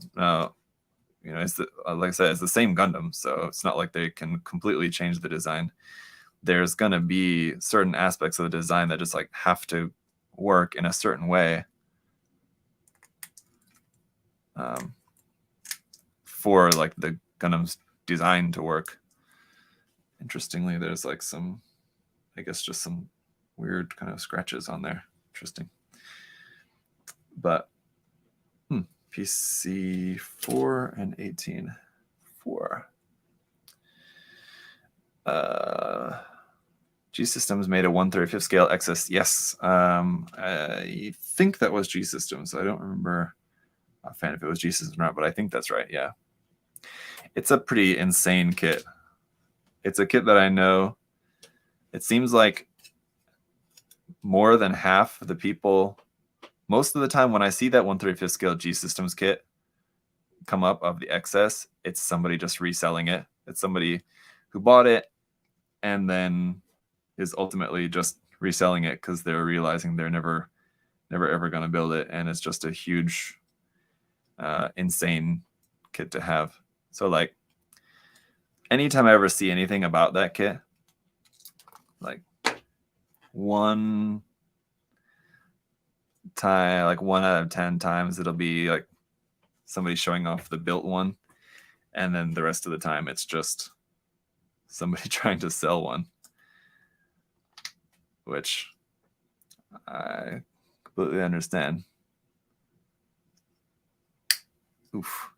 It's like I said, it's the same Gundam, so it's not like they can completely change the design. There's gonna be certain aspects of the design that just like have to work in a certain way for like the Gundam's design to work. Interestingly, there's like some, I guess, just some weird kind of scratches on there. Interesting. But PC 4 and 18. 4. G Systems made a 1/35 scale XS. Yes. I think that was G Systems. I don't remember offhand if it was G Systems or not, but I think that's right. Yeah. It's a pretty insane kit. It's a kit that I know, it seems like more than half of the people, most of the time when I see that 1/35 scale G Systems kit come up of the XS, it's somebody just reselling it. It's somebody who bought it and then is ultimately just reselling it because they're realizing they're never ever going to build it, and it's just a huge insane kit to have. So like anytime I ever see anything about that kit, like one out of 10 times it'll be like somebody showing off the built one, and then the rest of the time it's just somebody trying to sell one, which I completely understand. Oof.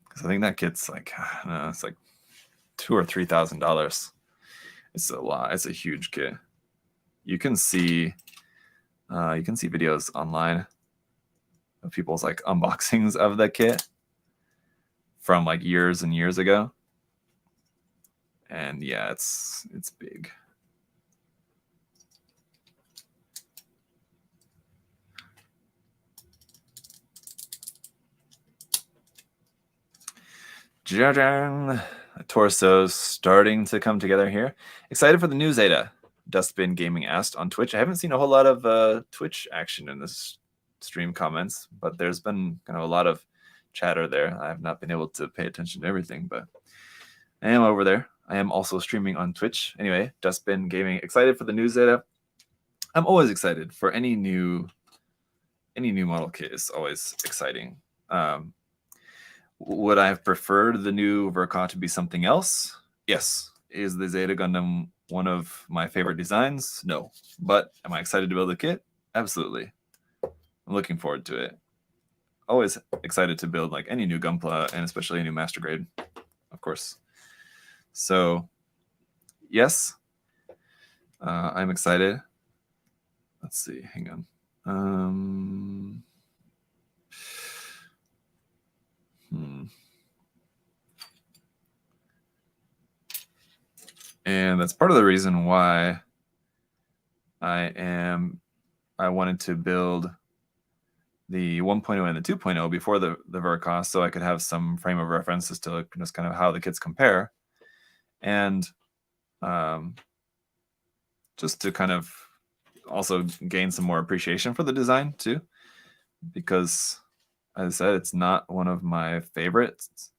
Because I think that kit's like, I don't know, it's like $2,000 or $3,000. It's a lot. It's a huge kit. You can see videos online of people's like unboxings of the kit from like years and years ago. And yeah, it's big. The torso's starting to come together here. Excited for the new Zeta? Dustbin Gaming asked on Twitch. I haven't seen a whole lot of Twitch action in this stream comments, but there's been kind of a lot of chatter there. I have not been able to pay attention to everything, but I am over there. I am also streaming on Twitch. Anyway, Dustbin Gaming, excited for the new Zeta. I'm always excited for any new model kit. Is always exciting. Would I have preferred the new Ver.1.0 to be something else? Yes. Is the Zeta Gundam one of my favorite designs? No. But am I excited to build the kit? Absolutely. I'm looking forward to it. Always excited to build like any new Gunpla, and especially a new Master Grade, of course. So, yes, I'm excited. Let's see. Hang on. And that's part of the reason why I wanted to build the 1.0 and the 2.0 before the Ver.1.0, so I could have some frame of reference as to just kind of how the kits compare, and just to kind of also gain some more appreciation for the design too, because as I said, it's not one of my favorites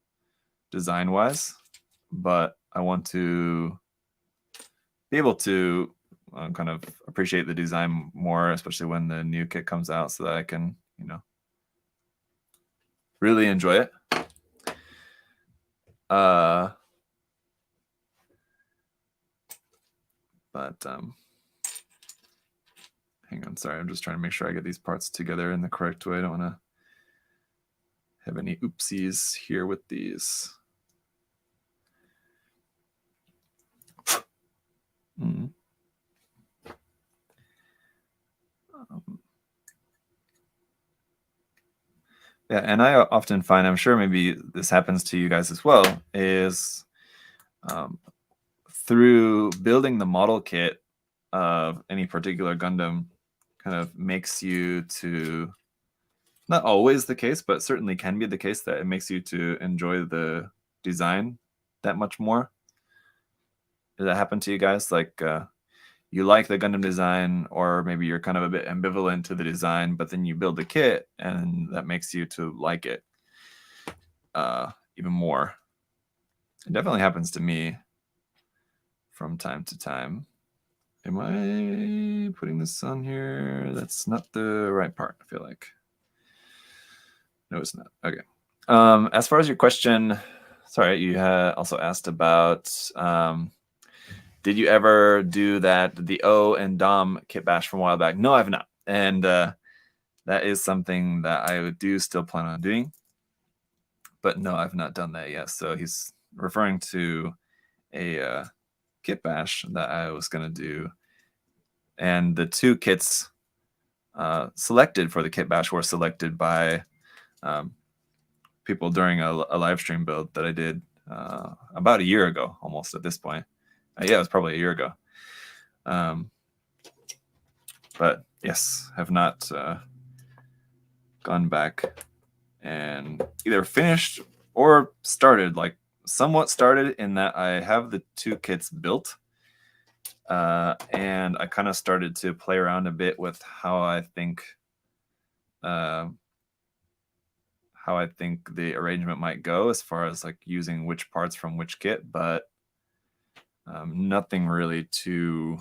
design wise, but I want to be able to kind of appreciate the design more, especially when the new kit comes out, so that I can, really enjoy it. But hang on, sorry, I'm just trying to make sure I get these parts together in the correct way. I don't want to have any oopsies here with these. Mm. Yeah, and I often find, I'm sure maybe this happens to you guys as well, is um, through building the model kit of any particular Gundam kind of makes you to, not always the case, but certainly can be the case, that it makes you to enjoy the design that much more. Did that happen to you guys? Like, you like the Gundam design, or maybe you're kind of a bit ambivalent to the design, but then you build the kit and that makes you to like it even more. It definitely happens to me from time to time. Am I putting this on here? That's not the right part, I feel like. No, it's not. Okay. As far as your question, sorry, you had also asked about did you ever do the O and Dom kit bash from a while back? No, I've not. And that is something that I do still plan on doing. But no, I've not done that yet. So he's referring to a kit bash that I was going to do. And the two kits selected for the kit bash were selected by people during a live stream build that I did about a year ago, almost at this point. Yeah, it was probably a year ago. But yes, have not gone back and either finished or started, like somewhat started, in that I have the two kits built. And I kind of started to play around a bit with how I think the arrangement might go as far as like using which parts from which kit, but nothing really too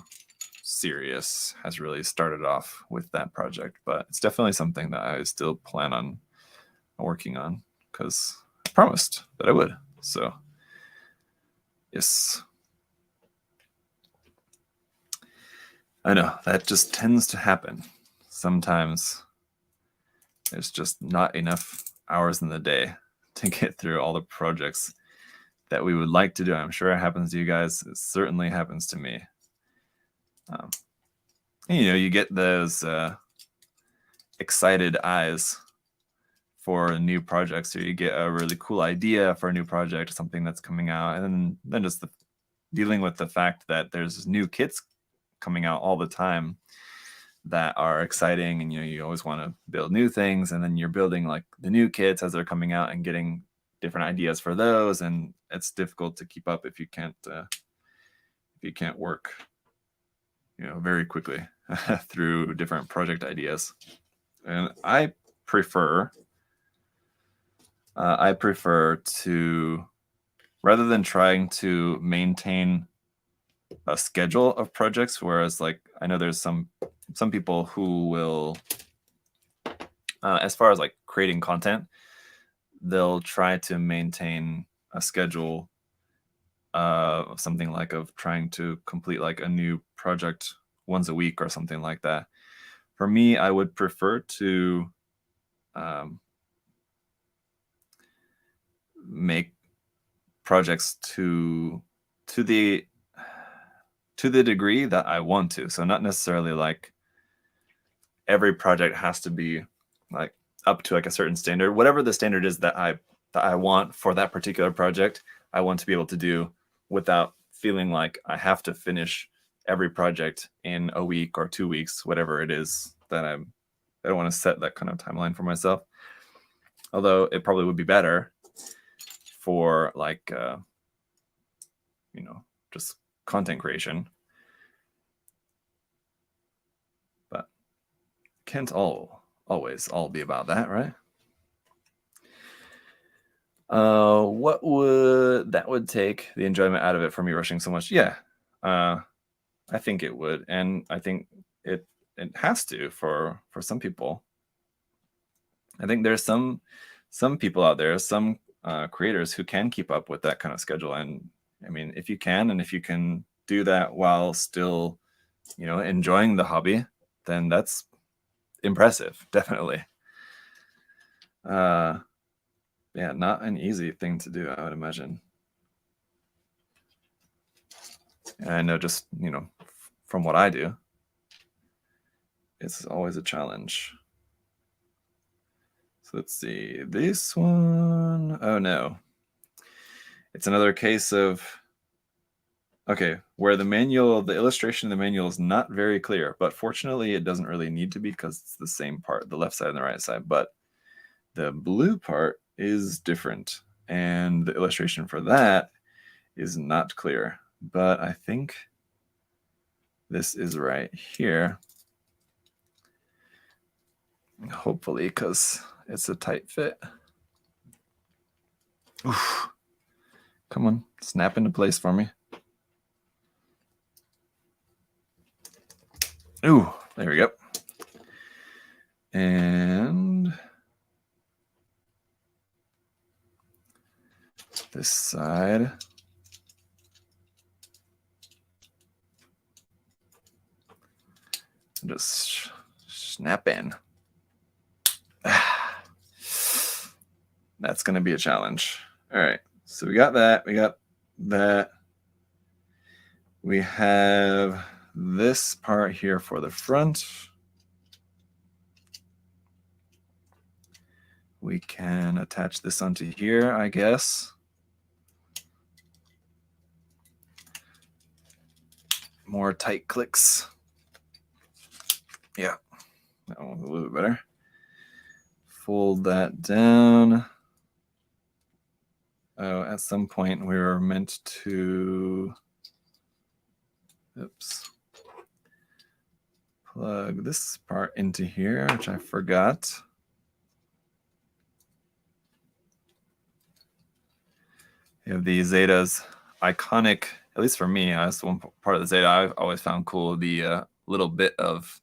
serious has really started off with that project. But it's definitely something that I still plan on working on, because I promised that I would. So yes, I know that just tends to happen sometimes. There's just not enough hours in the day to get through all the projects that we would like to do. I'm sure it happens to you guys. It certainly happens to me. You get those excited eyes for new projects, or you get a really cool idea for a new project, something that's coming out, and then just dealing with the fact that there's new kits coming out all the time that are exciting, and you always want to build new things, and then you're building like the new kits as they're coming out and getting different ideas for those, and it's difficult to keep up if you can't work very quickly through different project ideas. And I prefer to, rather than trying to maintain a schedule of projects, whereas like I know there's some people who will as far as like creating content, they'll try to maintain a schedule something like of trying to complete like a new project once a week or something like that. For me, I would prefer to make projects to the degree that I want to. So not necessarily like every project has to be like up to like a certain standard. Whatever the standard is that I want for that particular project, I want to be able to do without feeling like I have to finish every project in a week or 2 weeks, whatever it is that I don't want to set that kind of timeline for myself. Although it probably would be better for like just content creation, but can't always all be about that, right? What would take the enjoyment out of it for me rushing so much? Yeah, I think it would, and I think it has to for some people. I think there's some people out there, some creators who can keep up with that kind of schedule. And I mean, if you can do that while still, enjoying the hobby, then that's impressive, definitely. Yeah, not an easy thing to do, I would imagine. And I know just, from what I do, it's always a challenge. So let's see. This one, oh no. It's another case of, okay, where the illustration in the manual is not very clear, but fortunately it doesn't really need to be because it's the same part, the left side and the right side, but the blue part is different. And the illustration for that is not clear, but I think this is right here. Hopefully, because it's a tight fit. Oof. Come on, snap into place for me. Ooh, there we go. And this side. Just snap in. That's going to be a challenge. All right, so we got that. We got that. We have this part here for the front. We can attach this onto here, I guess. More tight clicks. Yeah, that one's a little bit better. Fold that down. Oh, at some point we were meant to, oops, plug this part into here, which I forgot. You have the Zeta's iconic, at least for me, that's one part of the Zeta I've always found cool, the little bit of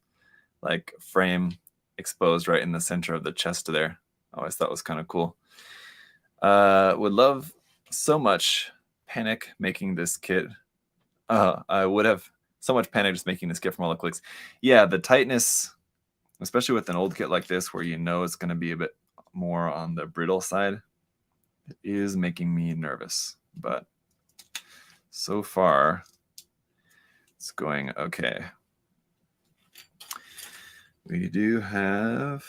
like frame exposed right in the center of the chest there. I always thought was kind of cool. Would love so much panic making this kit. I would have so much panic just making this kit from all the clicks. Yeah, the tightness, especially with an old kit like this where you know it's going to be a bit more on the brittle side, it is making me nervous. But so far, it's going okay. We do have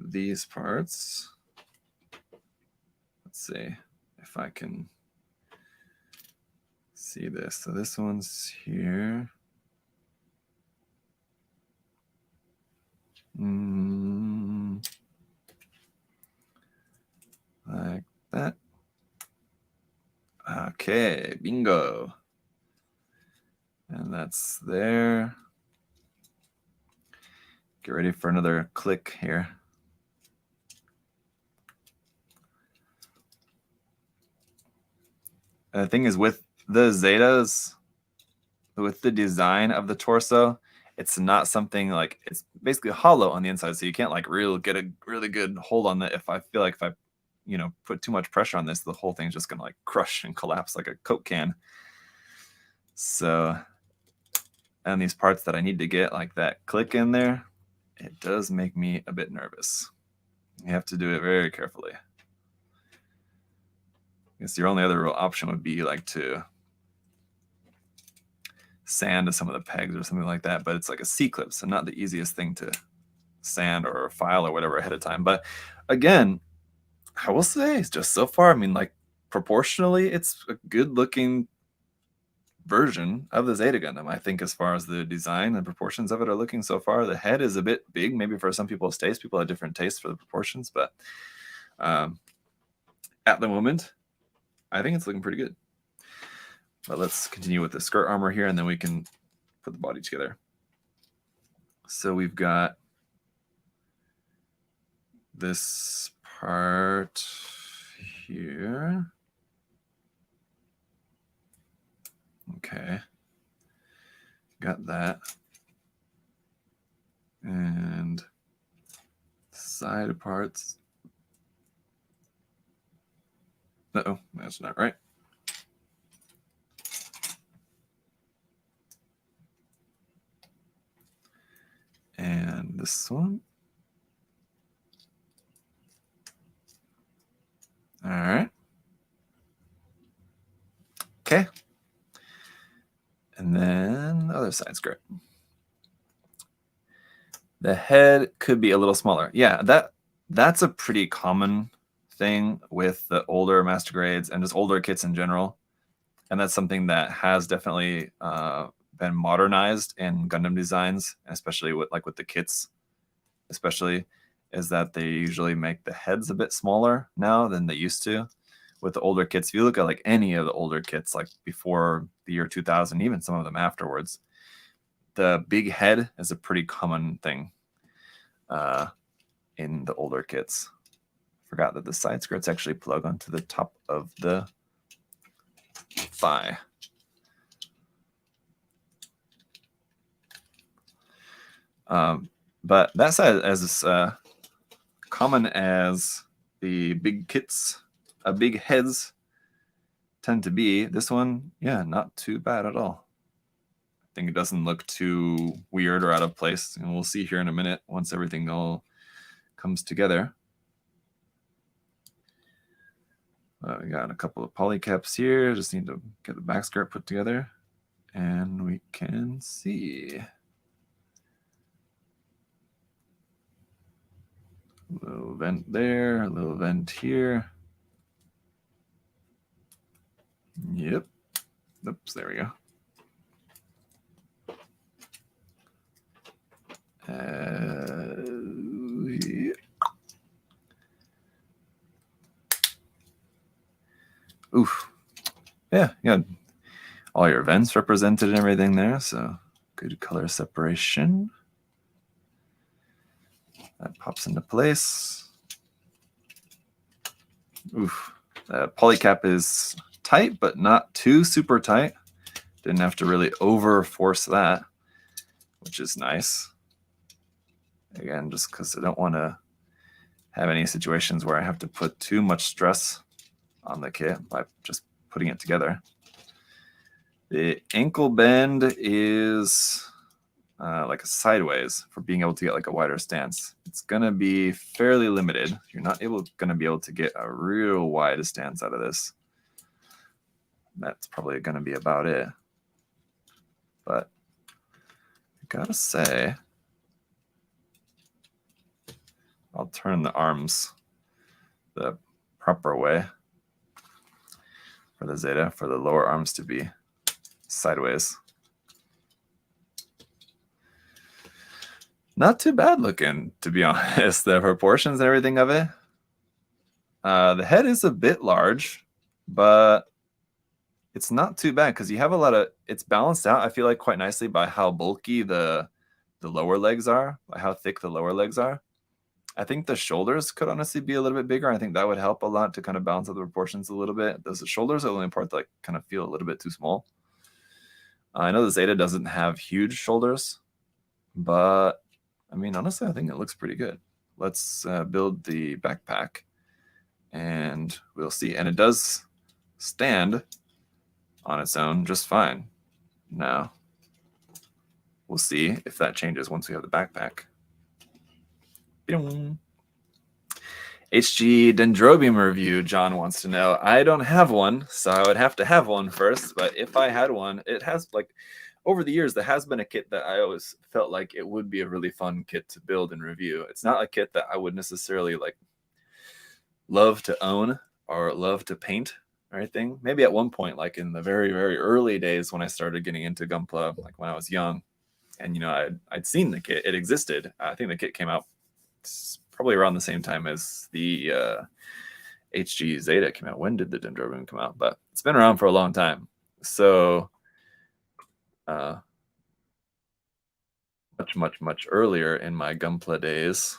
these parts. Let's see if I can see this. So this one's here. Like that. Okay, bingo. And that's there. Get ready for another click here. And the thing is, with the Zetas, with the design of the torso, it's not something like, it's basically hollow on the inside, so you can't like get a really good hold on it. If I feel like if I put too much pressure on this, the whole thing's just gonna like crush and collapse like a Coke can. So, and these parts that I need to get like that click in there, it does make me a bit nervous. You have to do it very carefully. I guess your only other real option would be like to sand some of the pegs or something like that, but it's like a C-clip, so not the easiest thing to sand or file or whatever ahead of time. But again, I will say, just so far, I mean, like proportionally, it's a good looking version of the Zeta Gundam. I think as far as the design and proportions of it are looking so far, the head is a bit big, maybe for some people's taste. People have different tastes for the proportions, but at the moment, I think it's looking pretty good. But let's continue with the skirt armor here, and then we can put the body together. So we've got this part here. Okay. Got that. And side parts. Uh-oh, that's not right. And this one. All right. Okay. other side skirt. The head could be a little smaller. Yeah, that's a pretty common thing with the older Master Grades and just older kits in general. And that's something that has definitely been modernized in Gundam designs, especially with the kits, especially, is that they usually make the heads a bit smaller now than they used to. With the older kits, if you look at like any of the older kits, like before the year 2000, even some of them afterwards, the big head is a pretty common thing in the older kits. Forgot that the side skirts actually plug onto the top of the thigh. But that side, as common as the big kits, big heads tend to be, this one, yeah, not too bad at all. I think it doesn't look too weird or out of place, and we'll see here in a minute once everything all comes together. We got a couple of polycaps here. Just need to get the back skirt put together, and we can see. A little vent there, a little vent here. Yep. Oops, there we go. Yeah. Oof. Yeah, you got all your vents represented and everything there, so good color separation. That pops into place. Oof. The polycap is tight, but not too super tight. Didn't have to really over force that, which is nice. Again, just because I don't want to have any situations where I have to put too much stress on the kit by just putting it together. The ankle bend is like a sideways for being able to get like a wider stance. It's going to be fairly limited. You're not going to be able to get a real wide stance out of this. That's probably going to be about it. But I gotta say, I'll turn the arms the proper way for the Zeta, for the lower arms to be sideways. Not too bad looking, to be honest. The proportions and everything of it. The head is a bit large, but it's not too bad because you have a lot of, it's balanced out, I feel like, quite nicely by how bulky the lower legs are, by how thick the lower legs are. I think the shoulders could honestly be a little bit bigger. I think that would help a lot to kind of balance out the proportions a little bit. The shoulders are the only part that kind of feel a little bit too small. I know the Zeta doesn't have huge shoulders, but I mean, honestly, I think it looks pretty good. Let's build the backpack and we'll see. And it does stand on its own just fine. Now, we'll see if that changes once we have the backpack. HG Dendrobium review, John wants to know. I don't have one, so I would have to have one first. But if I had one, it has, like, over the years, there has been a kit that I always felt like it would be a really fun kit to build and review. It's not a kit that I would necessarily, like, love to own or love to paint or anything. Maybe at one point, like in the very, very early days when I started getting into Gunpla, like when I was young, and, you know, I'd seen the kit. It existed. I think the kit came out probably around the same time as the HG Zeta came out. When did the Dendrobium come out? But it's been around for a long time. So much earlier in my Gunpla days,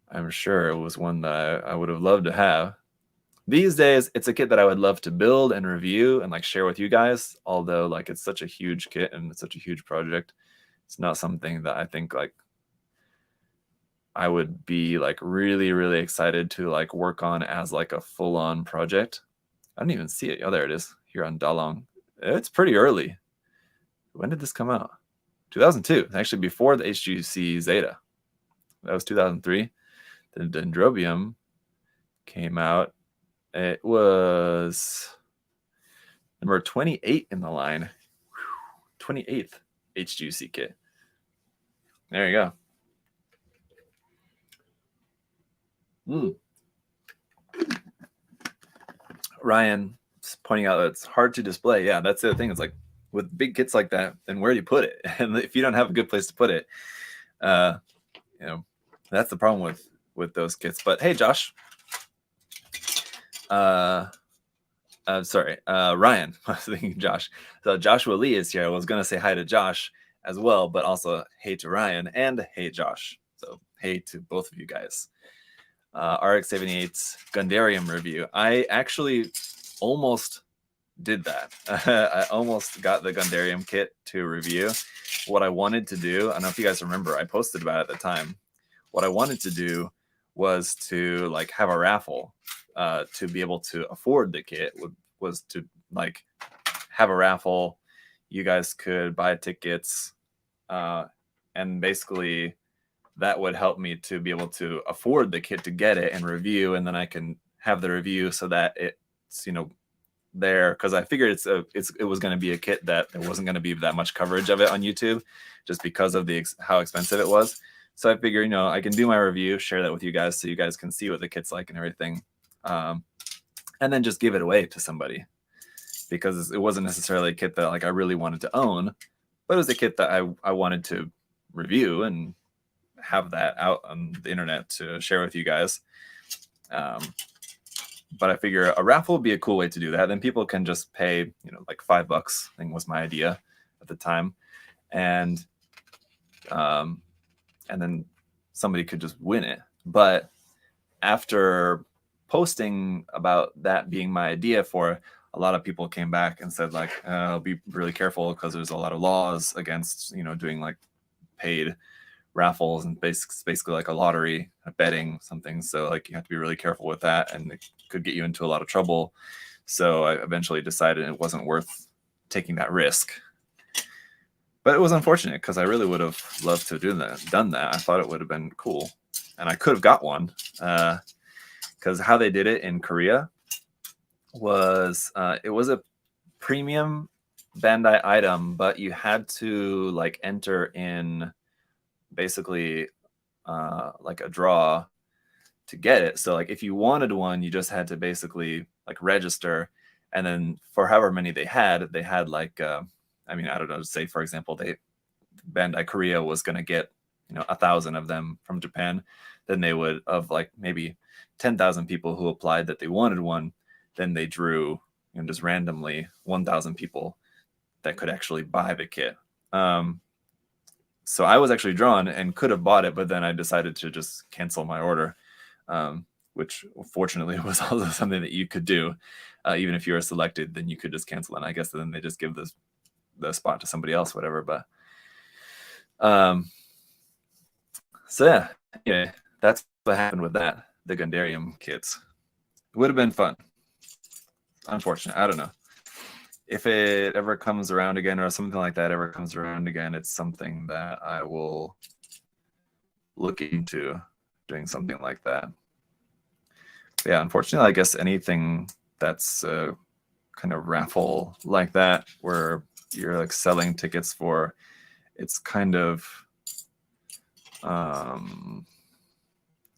I'm sure it was one that I would have loved to have. These days, it's a kit that I would love to build and review and, like, share with you guys. Although, like, it's such a huge kit and it's such a huge project, it's not something that I think, like, I would be, like, really, really excited to, like, work on as, like, a full-on project. I don't even see it. Oh, there it is here on Dalong. It's pretty early. When did this come out? 2002. Actually, before the HGC Zeta. That was 2003. The Dendrobium came out. It was number 28 in the line. 28th. HGC kit. There you go. Ryan pointing out that it's hard to display. Yeah, that's the thing. It's like with big kits like that, then where do you put it? And if you don't have a good place to put it, that's the problem with those kits. But hey, Josh. Ryan. I was thinking Josh. So Joshua Lee is here. I was gonna say hi to Josh as well, but also hey to Ryan and hey Josh. So hey to both of you guys. RX-78's Gundarium review. I actually almost did that. I almost got the Gundarium kit to review. What I wanted to do, I don't know if you guys remember, I posted about it at the time. What I wanted to do was to like have a raffle to be able to afford the kit. Was to like have a raffle. You guys could buy tickets, and basically that would help me to be able to afford the kit to get it and review, and then I can have the review so that it's there, because I figured it was going to be a kit that there wasn't going to be that much coverage of it on YouTube just because of how expensive it was. So I figure I can do my review, share that with you guys so you guys can see what the kit's like and everything, and then just give it away to somebody, because it wasn't necessarily a kit that like I really wanted to own, but it was a kit that I wanted to review and have that out on the internet to share with you guys. But I figure a raffle would be a cool way to do that. Then people can just pay, like $5, I think was my idea at the time. And then somebody could just win it. But after posting about that being my idea for, a lot of people came back and said like, I'll be really careful because there's a lot of laws against, doing like paid raffles, and basically like a lottery, a betting something. So like you have to be really careful with that, and it could get you into a lot of trouble. So I eventually decided it wasn't worth taking that risk. But it was unfortunate because I really would have loved to have done that. I thought it would have been cool, and I could have got one. Because how they did it in Korea was it was a premium Bandai item, but you had to like enter in basically like a draw to get it. So like if you wanted one, you just had to basically like register, and then for however many they had like I don't know, say for example Bandai Korea was going to get 1,000 of them from Japan, then they would, of like maybe 10,000 people who applied that they wanted one, then they drew just randomly 1,000 people that could actually buy the kit. So I was actually drawn and could have bought it, but then I decided to just cancel my order, which fortunately was also something that you could do. Even if you were selected, then you could just cancel it. And I guess then they just give the spot to somebody else, whatever. But so yeah, that's what happened with that, the Gundarium kits. It would have been fun. Unfortunate. I don't know. If it ever comes around again, or something like that ever comes around again, it's something that I will look into, doing something like that. But yeah, unfortunately, I guess anything that's a kind of raffle like that, where you're like selling tickets for, it's kind of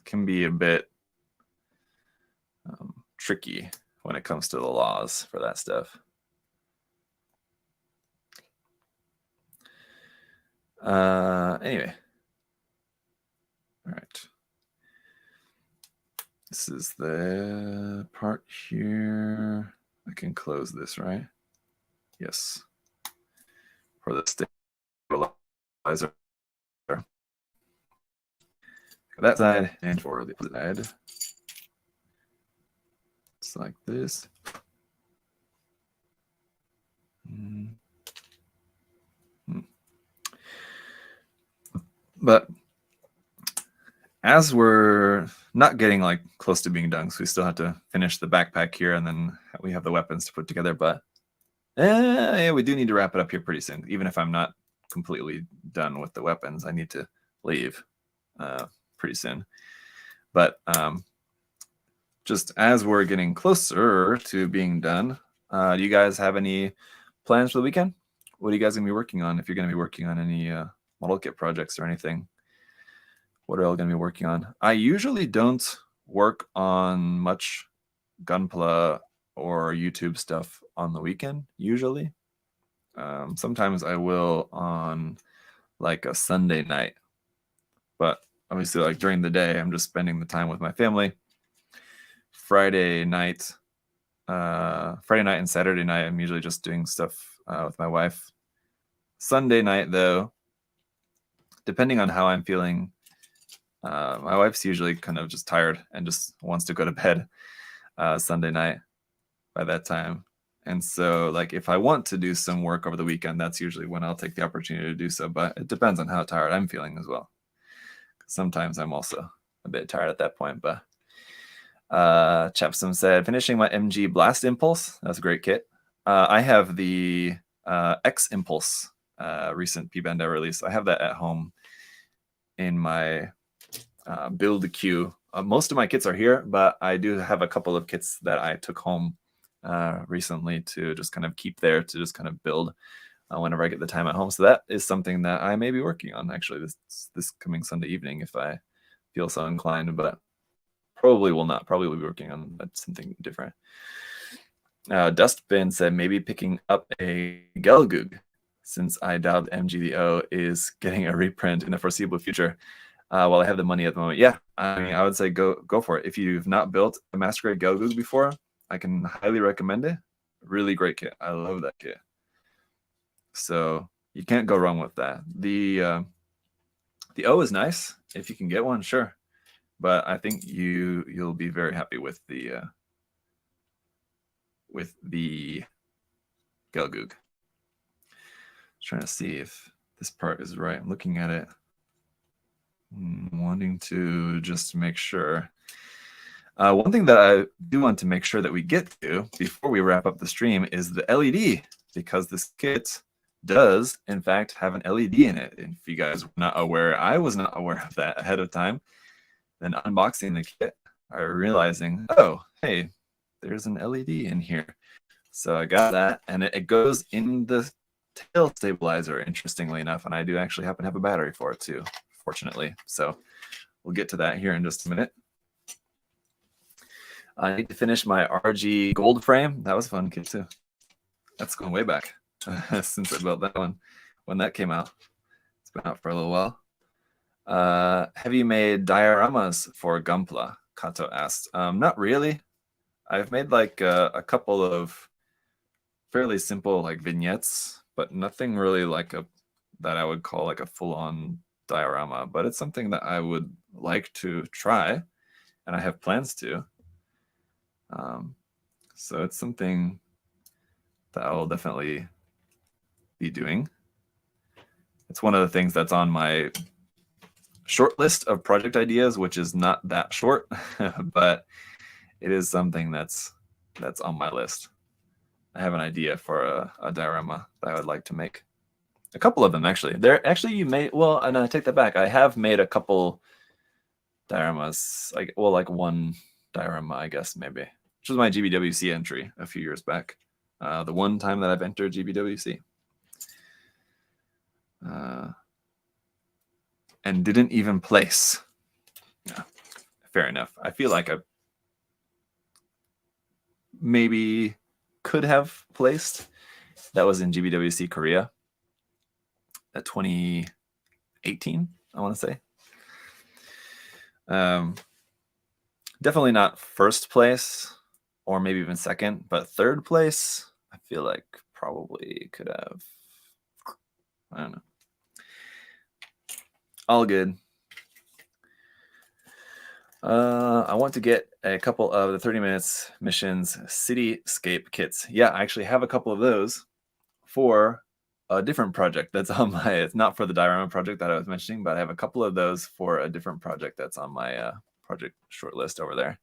can be a bit tricky when it comes to the laws for that stuff. Anyway, all right. This is the part here. I can close this, right? Yes. For the stabilizer. For that side and for the other side. It's like this. But as we're not getting like close to being done, so we still have to finish the backpack here, and then we have the weapons to put together. But yeah, we do need to wrap it up here pretty soon. Even if I'm not completely done with the weapons, I need to leave pretty soon. But just as we're getting closer to being done, do you guys have any plans for the weekend? what are you guys gonna be working on? If you're gonna be working on any model kit projects or anything, what are you all gonna be working on? I usually don't work on much Gunpla or YouTube stuff on the weekend. Usually, sometimes I will on like a Sunday night, but obviously, like during the day, I'm just spending the time with my family. Friday night and Saturday night, I'm usually just doing stuff with my wife. Sunday night, though, depending on how I'm feeling, my wife's usually kind of just tired and just wants to go to bed Sunday night by that time. And so, like, if I want to do some work over the weekend, that's usually when I'll take the opportunity to do so. But it depends on how tired I'm feeling as well. Sometimes I'm also a bit tired at that point. But Chapsum said, finishing my MG Blast Impulse. That's a great kit. I have the X Impulse recent P-Banda release. I have that at home in my build queue. Most of my kits are here, but I do have a couple of kits that I took home recently to just kind of keep there to just kind of build whenever I get the time at home. So that is something that I may be working on actually this coming Sunday evening if I feel so inclined, but probably will not. Probably will be working on something different. Dustbin said maybe picking up a Gelgoog, since I doubt MGDO is getting a reprint in the foreseeable future. While I have the money at the moment, yeah, I mean, I would say go for it. If you've not built a Master-Grade Gelgoog before, I can highly recommend it. Really great kit. I love that kit. So you can't go wrong with that. The O is nice if you can get one, sure, but I think you'll be very happy with the Gelgoog. Trying to see if this part is right. I'm looking at it, wanting to just make sure. One thing that I do want to make sure that we get to before we wrap up the stream is the LED, because this kit does, in fact, have an LED in it. And if you guys were not aware, I was not aware of that ahead of time. Then unboxing the kit, I'm realizing, oh, hey, there's an LED in here. So I got that, and it goes in the tail stabilizer, interestingly enough, and I do actually happen to have a battery for it too, fortunately. So we'll get to that here in just a minute. I need to finish my RG gold frame. That was a fun kit too. That's going way back since I built that one when that came out. It's been out for a little while. Have you made dioramas for Gunpla? Kato asked. Not really. I've made like a couple of fairly simple like vignettes, but nothing really like that I would call like a full-on diorama. But it's something that I would like to try, and I have plans to. So it's something that I will definitely be doing. It's one of the things that's on my short list of project ideas, which is not that short, but it is something that's on my list. I have an idea for a diorama that I would like to make. A couple of them, actually. And I take that back. I have made a couple dioramas, like one diorama, I guess, maybe, which was my GBWC entry a few years back. The one time that I've entered GBWC. And didn't even place. Yeah, fair enough. I feel like I maybe could have placed. That was in GBWC Korea at 2018, I want to say. Definitely not first place or maybe even second, but third place, I feel like probably could have. I don't know. All good. I want to get a couple of the 30 minutes missions cityscape kits. Yeah, I actually have a couple of those for a different project that's on my, it's not for the diorama project that I was mentioning, but I have a couple of those for a different project that's on my project short list over there.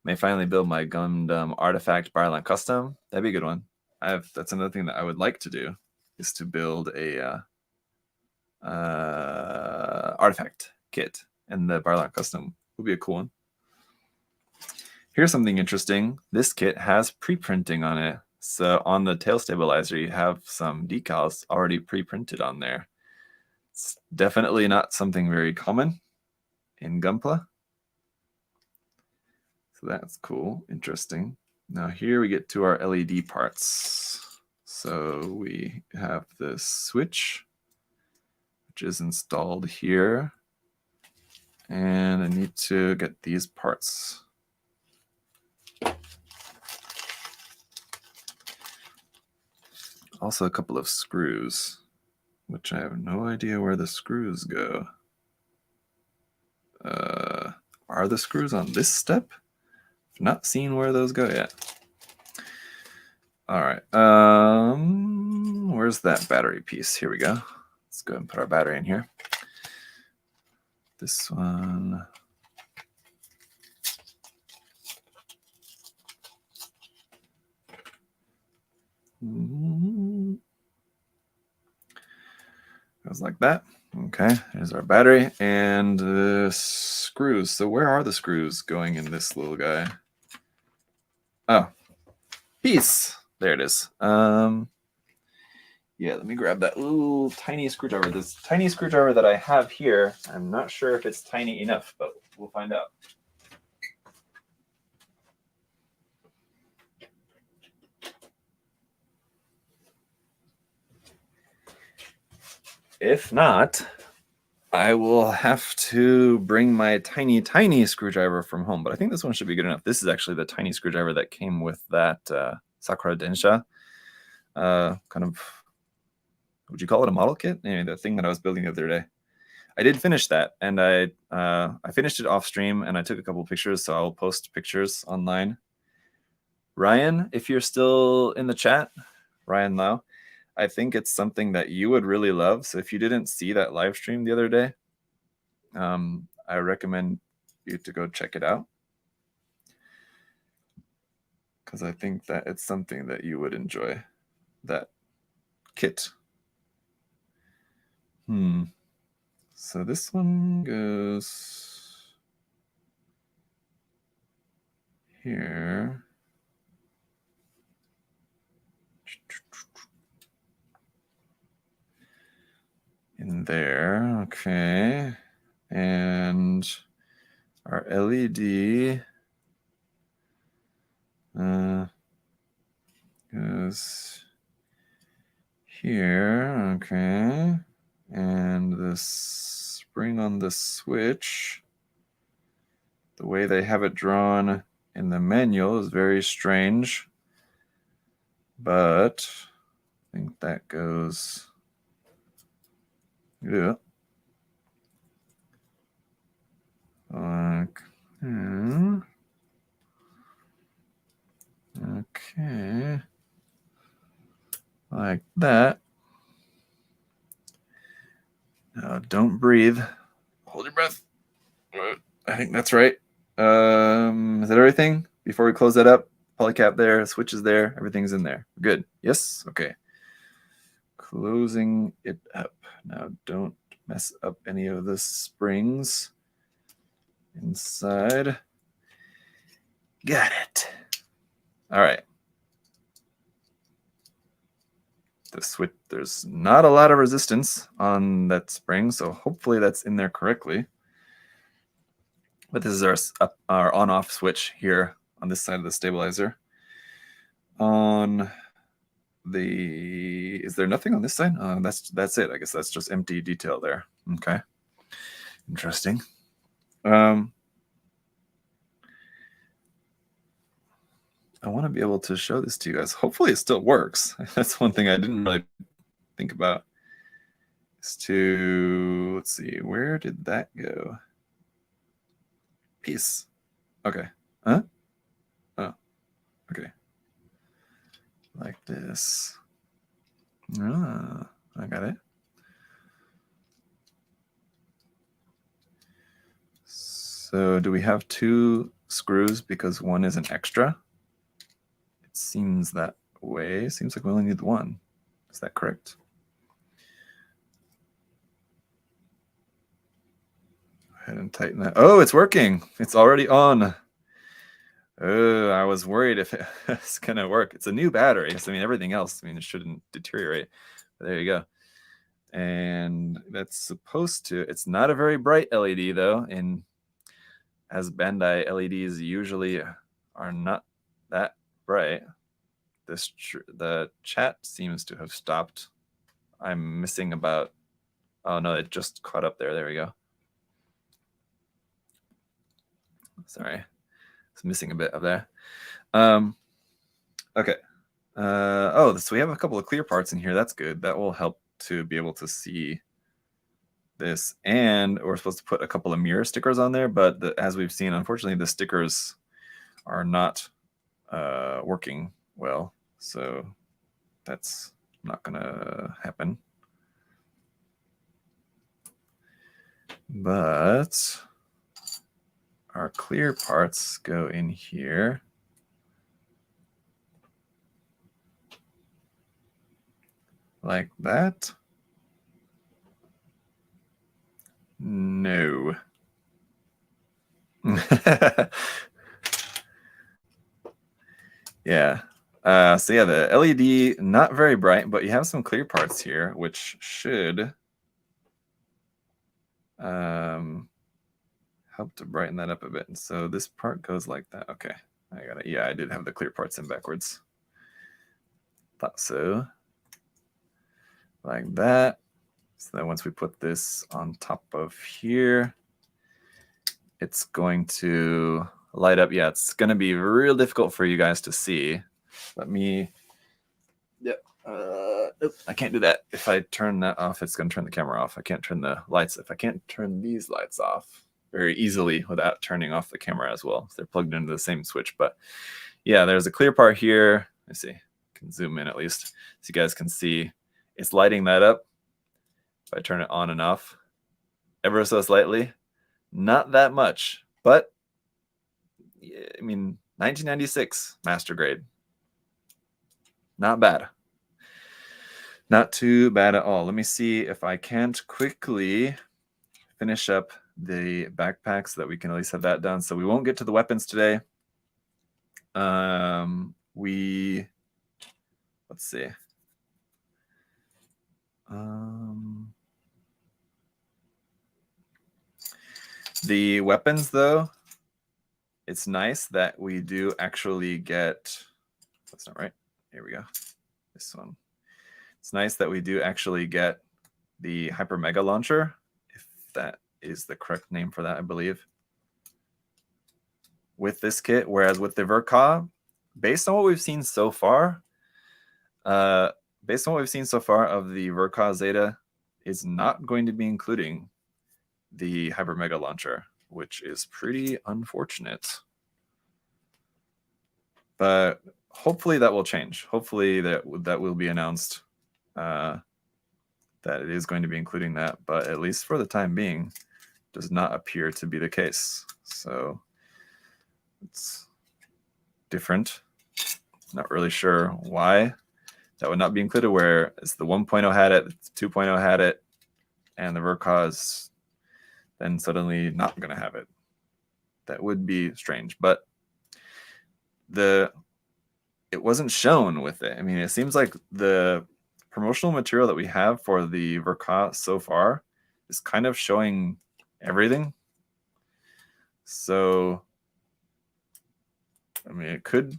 May finally build my Gundam artifact Barland custom. That'd be a good one. That's another thing that I would like to do, is to build a artifact kit, and the Barland custom would be a cool one. Here's something interesting. This kit has pre-printing on it. So on the tail stabilizer, you have some decals already pre-printed on there. It's definitely not something very common in Gunpla. So that's cool, interesting. Now here we get to our LED parts. So we have this switch, which is installed here. And I need to get these parts. Also a couple of screws, which I have no idea where the screws go. Are the screws on this step? I've not seen where those go yet. All right. Where's that battery piece? Here we go. Let's go ahead and put our battery in here. This one. Goes like that. Okay, there's our battery and the screws. So where are the screws going in this little guy? Oh, piece. There it is. Yeah, let me grab that little tiny screwdriver. This tiny screwdriver that I have here, I'm not sure if it's tiny enough, but we'll find out. If not, I will have to bring my tiny, tiny screwdriver from home. But I think this one should be good enough. This is actually the tiny screwdriver that came with that Sakura Densha. Kind of, would you call it a model kit? Anyway, the thing that I was building the other day. I did finish that, and I finished it off stream, and I took a couple pictures, so I'll post pictures online. Ryan, if you're still in the chat, Ryan Lau, I think it's something that you would really love. So if you didn't see that live stream the other day, I recommend you to go check it out, because I think that it's something that you would enjoy, that kit. So this one goes here. In there, okay. And our LED goes here, okay. And the spring on the switch, the way they have it drawn in the manual is very strange, but I think that goes, yeah. Okay. Like that. Now don't breathe. Hold your breath. I think that's right. Is that everything? Before we close that up, polycap there, switch is there, everything's in there. Good. Yes? Okay. Closing it up. Now don't mess up any of the springs inside. Got it. All right. The switch, there's not a lot of resistance on that spring, so hopefully that's in there correctly. But this is our on-off switch here on this side of the stabilizer. On the, is there nothing on this side? That's it. I guess that's just empty detail there. Okay, interesting. I want to be able to show this to you guys. Hopefully it still works. That's one thing I didn't really think about. Is to, let's see, where did that go? Piece. Okay. Huh? Oh, okay. Like this. Ah, I got it. So do we have two screws because one is an extra? It seems that way. Seems like we only need one. Is that correct? Go ahead and tighten that. Oh, it's working. It's already on. I was worried if it was gonna work. It's a new battery, so I mean everything else, I mean, it shouldn't deteriorate. But there you go. And that's supposed to. It's not a very bright LED though, and as Bandai LEDs usually are not that bright. The chat seems to have stopped. I'm missing about. Oh no, it just caught up there. There we go. Sorry, it's missing a bit of there. Okay. Oh, so we have a couple of clear parts in here. That's good. That will help to be able to see this. And we're supposed to put a couple of mirror stickers on there, but as we've seen, unfortunately, the stickers are not working well. So that's not going to happen. But our clear parts go in here. Like that. No. Yeah. So yeah, the LED, not very bright, but you have some clear parts here, which should help to brighten that up a bit. And so this part goes like that. Okay. I got it. Yeah, I did have the clear parts in backwards. Thought so. Like that. So then once we put this on top of here, it's going to light up. Yeah, it's going to be real difficult for you guys to see. Let me. Yep. I can't do that. If I turn that off, it's going to turn the camera off. I can't turn the lights. If I can't turn these lights off very easily without turning off the camera as well. They're plugged into the same switch. But yeah, there's a clear part here. Let's see. I can zoom in at least so you guys can see. It's lighting that up. If I turn it on and off ever so slightly, not that much, but I mean, 1996 Master-Grade. Not bad. Not too bad at all. Let me see if I can't quickly finish up the backpack so that we can at least have that done. So we won't get to the weapons today. Let's see. The weapons, though, it's nice that we do actually get. That's not right. Here we go. This one. It's nice that we do actually get the Hyper Mega Launcher, if that is the correct name for that, I believe, with this kit. Whereas with the Ver.1.0, based on what we've seen so far, of the Ver.1.0 Zeta, is not going to be including the Hyper Mega Launcher, which is pretty unfortunate. But hopefully that will change. Hopefully that will be announced that it is going to be including that. But at least for the time being, does not appear to be the case. So it's different. Not really sure why that would not be included, where it's the 1.0 had it, the 2.0 had it, and the Ver.1.0 is then suddenly not going to have it. That would be strange, but it wasn't shown with it. I mean, it seems like the promotional material that we have for the Ver.1.0 so far is kind of showing everything. So, I mean, it could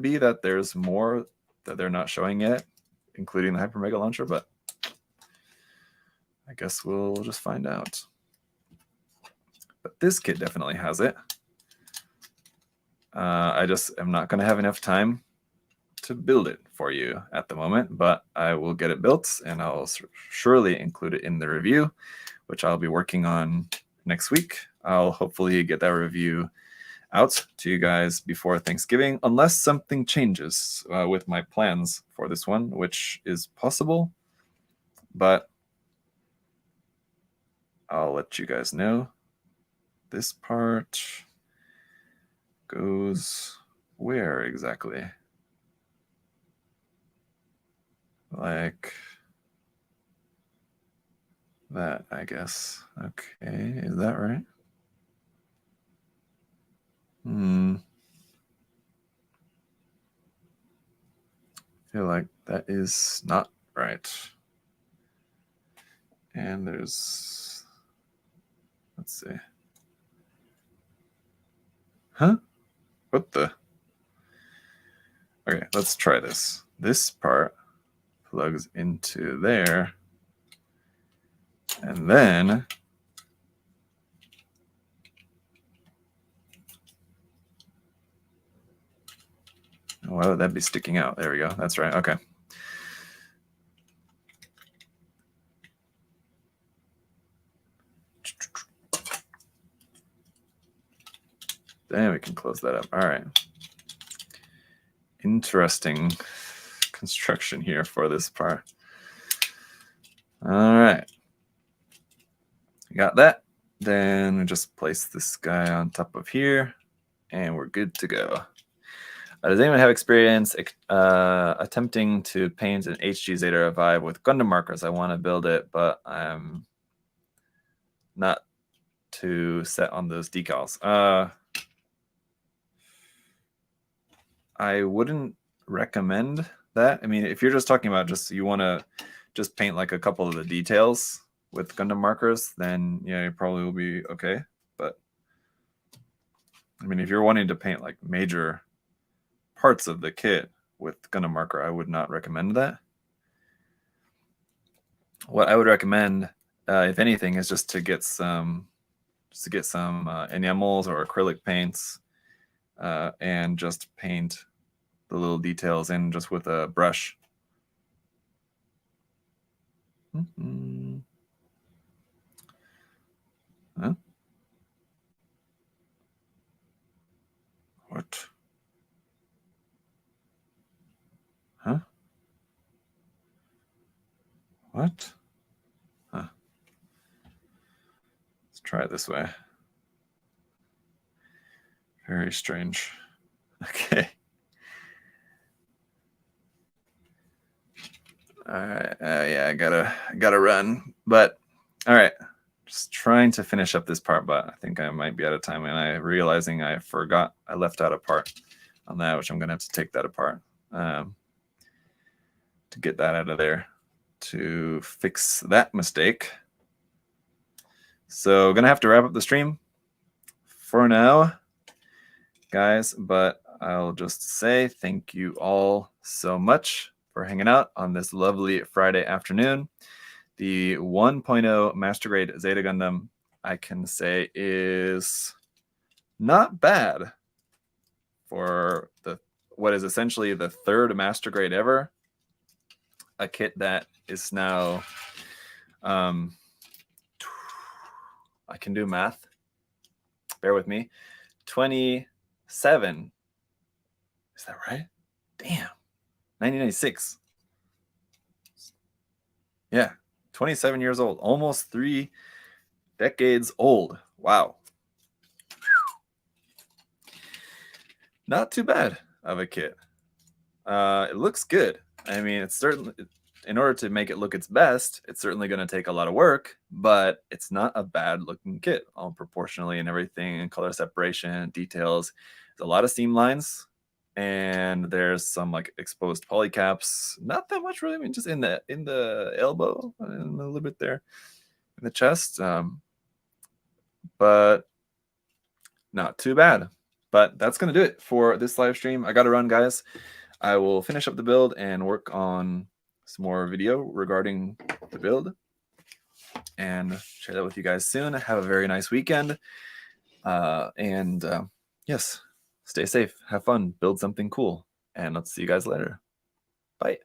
be that there's more that they're not showing yet, including the Hyper Mega Launcher, but I guess we'll just find out. But this kit definitely has it. I just am not going to have enough time to build it for you at the moment, but I will get it built and I'll surely include it in the review, which I'll be working on next week. I'll hopefully get that review out to you guys before Thanksgiving, unless something changes with my plans for this one, which is possible, but I'll let you guys know. This part goes where exactly? Like that, I guess. Okay, is that right? feel like that is not right. And there's, let's see. Huh? What the? Okay, let's try this. This part plugs into there. And then why would that be sticking out? There we go. That's right. Okay. Then we can close that up. All right. Interesting construction here for this part. All right. Got that. Then we just place this guy on top of here, and we're good to go. Does anyone have experience attempting to paint an HG Zeta vibe with Gundam markers? I want to build it, but I'm not too set on those decals. I wouldn't recommend that. I mean, if you're just talking about just you want to just paint like a couple of the details with Gundam markers, then yeah, you probably will be okay. But I mean, if you're wanting to paint like major parts of the kit with Gundam marker, I would not recommend that. What I would recommend, if anything, is just to get some enamels or acrylic paints, and just paint the little details in just with a brush. Huh? What? Huh? What? Huh. Let's try it this way. Very strange. Okay. All right. Yeah, I gotta run. But all right. Just trying to finish up this part, but I think I might be out of time, and I realizing I forgot I left out a part on that, which I'm gonna have to take that apart to get that out of there to fix that mistake. So gonna have to wrap up the stream for now, guys, but I'll just say thank you all so much for hanging out on this lovely Friday afternoon. The 1.0 Master-Grade Zeta Gundam, I can say, is not bad for what is essentially the third Master-Grade ever. A kit that is now, I can do math. Bear with me. 27. Is that right? Damn. 1996. Yeah. 27 years old. Almost 3 decades old. Wow. Not too bad of a kit. It looks good. I mean, it's certainly, in order to make it look its best, it's certainly going to take a lot of work, but it's not a bad looking kit, all proportionally and everything, and color separation, details. There's a lot of seam lines, and there's some like exposed polycaps. Not that much really. I mean, just in the elbow and a little bit there in the chest, but not too bad. But that's going to do it for this live stream. I got to run, guys. I will finish up the build and work on some more video regarding the build and share that with you guys soon. Have a very nice weekend. Yes, stay safe, have fun, build something cool, and let's see you guys later. Bye.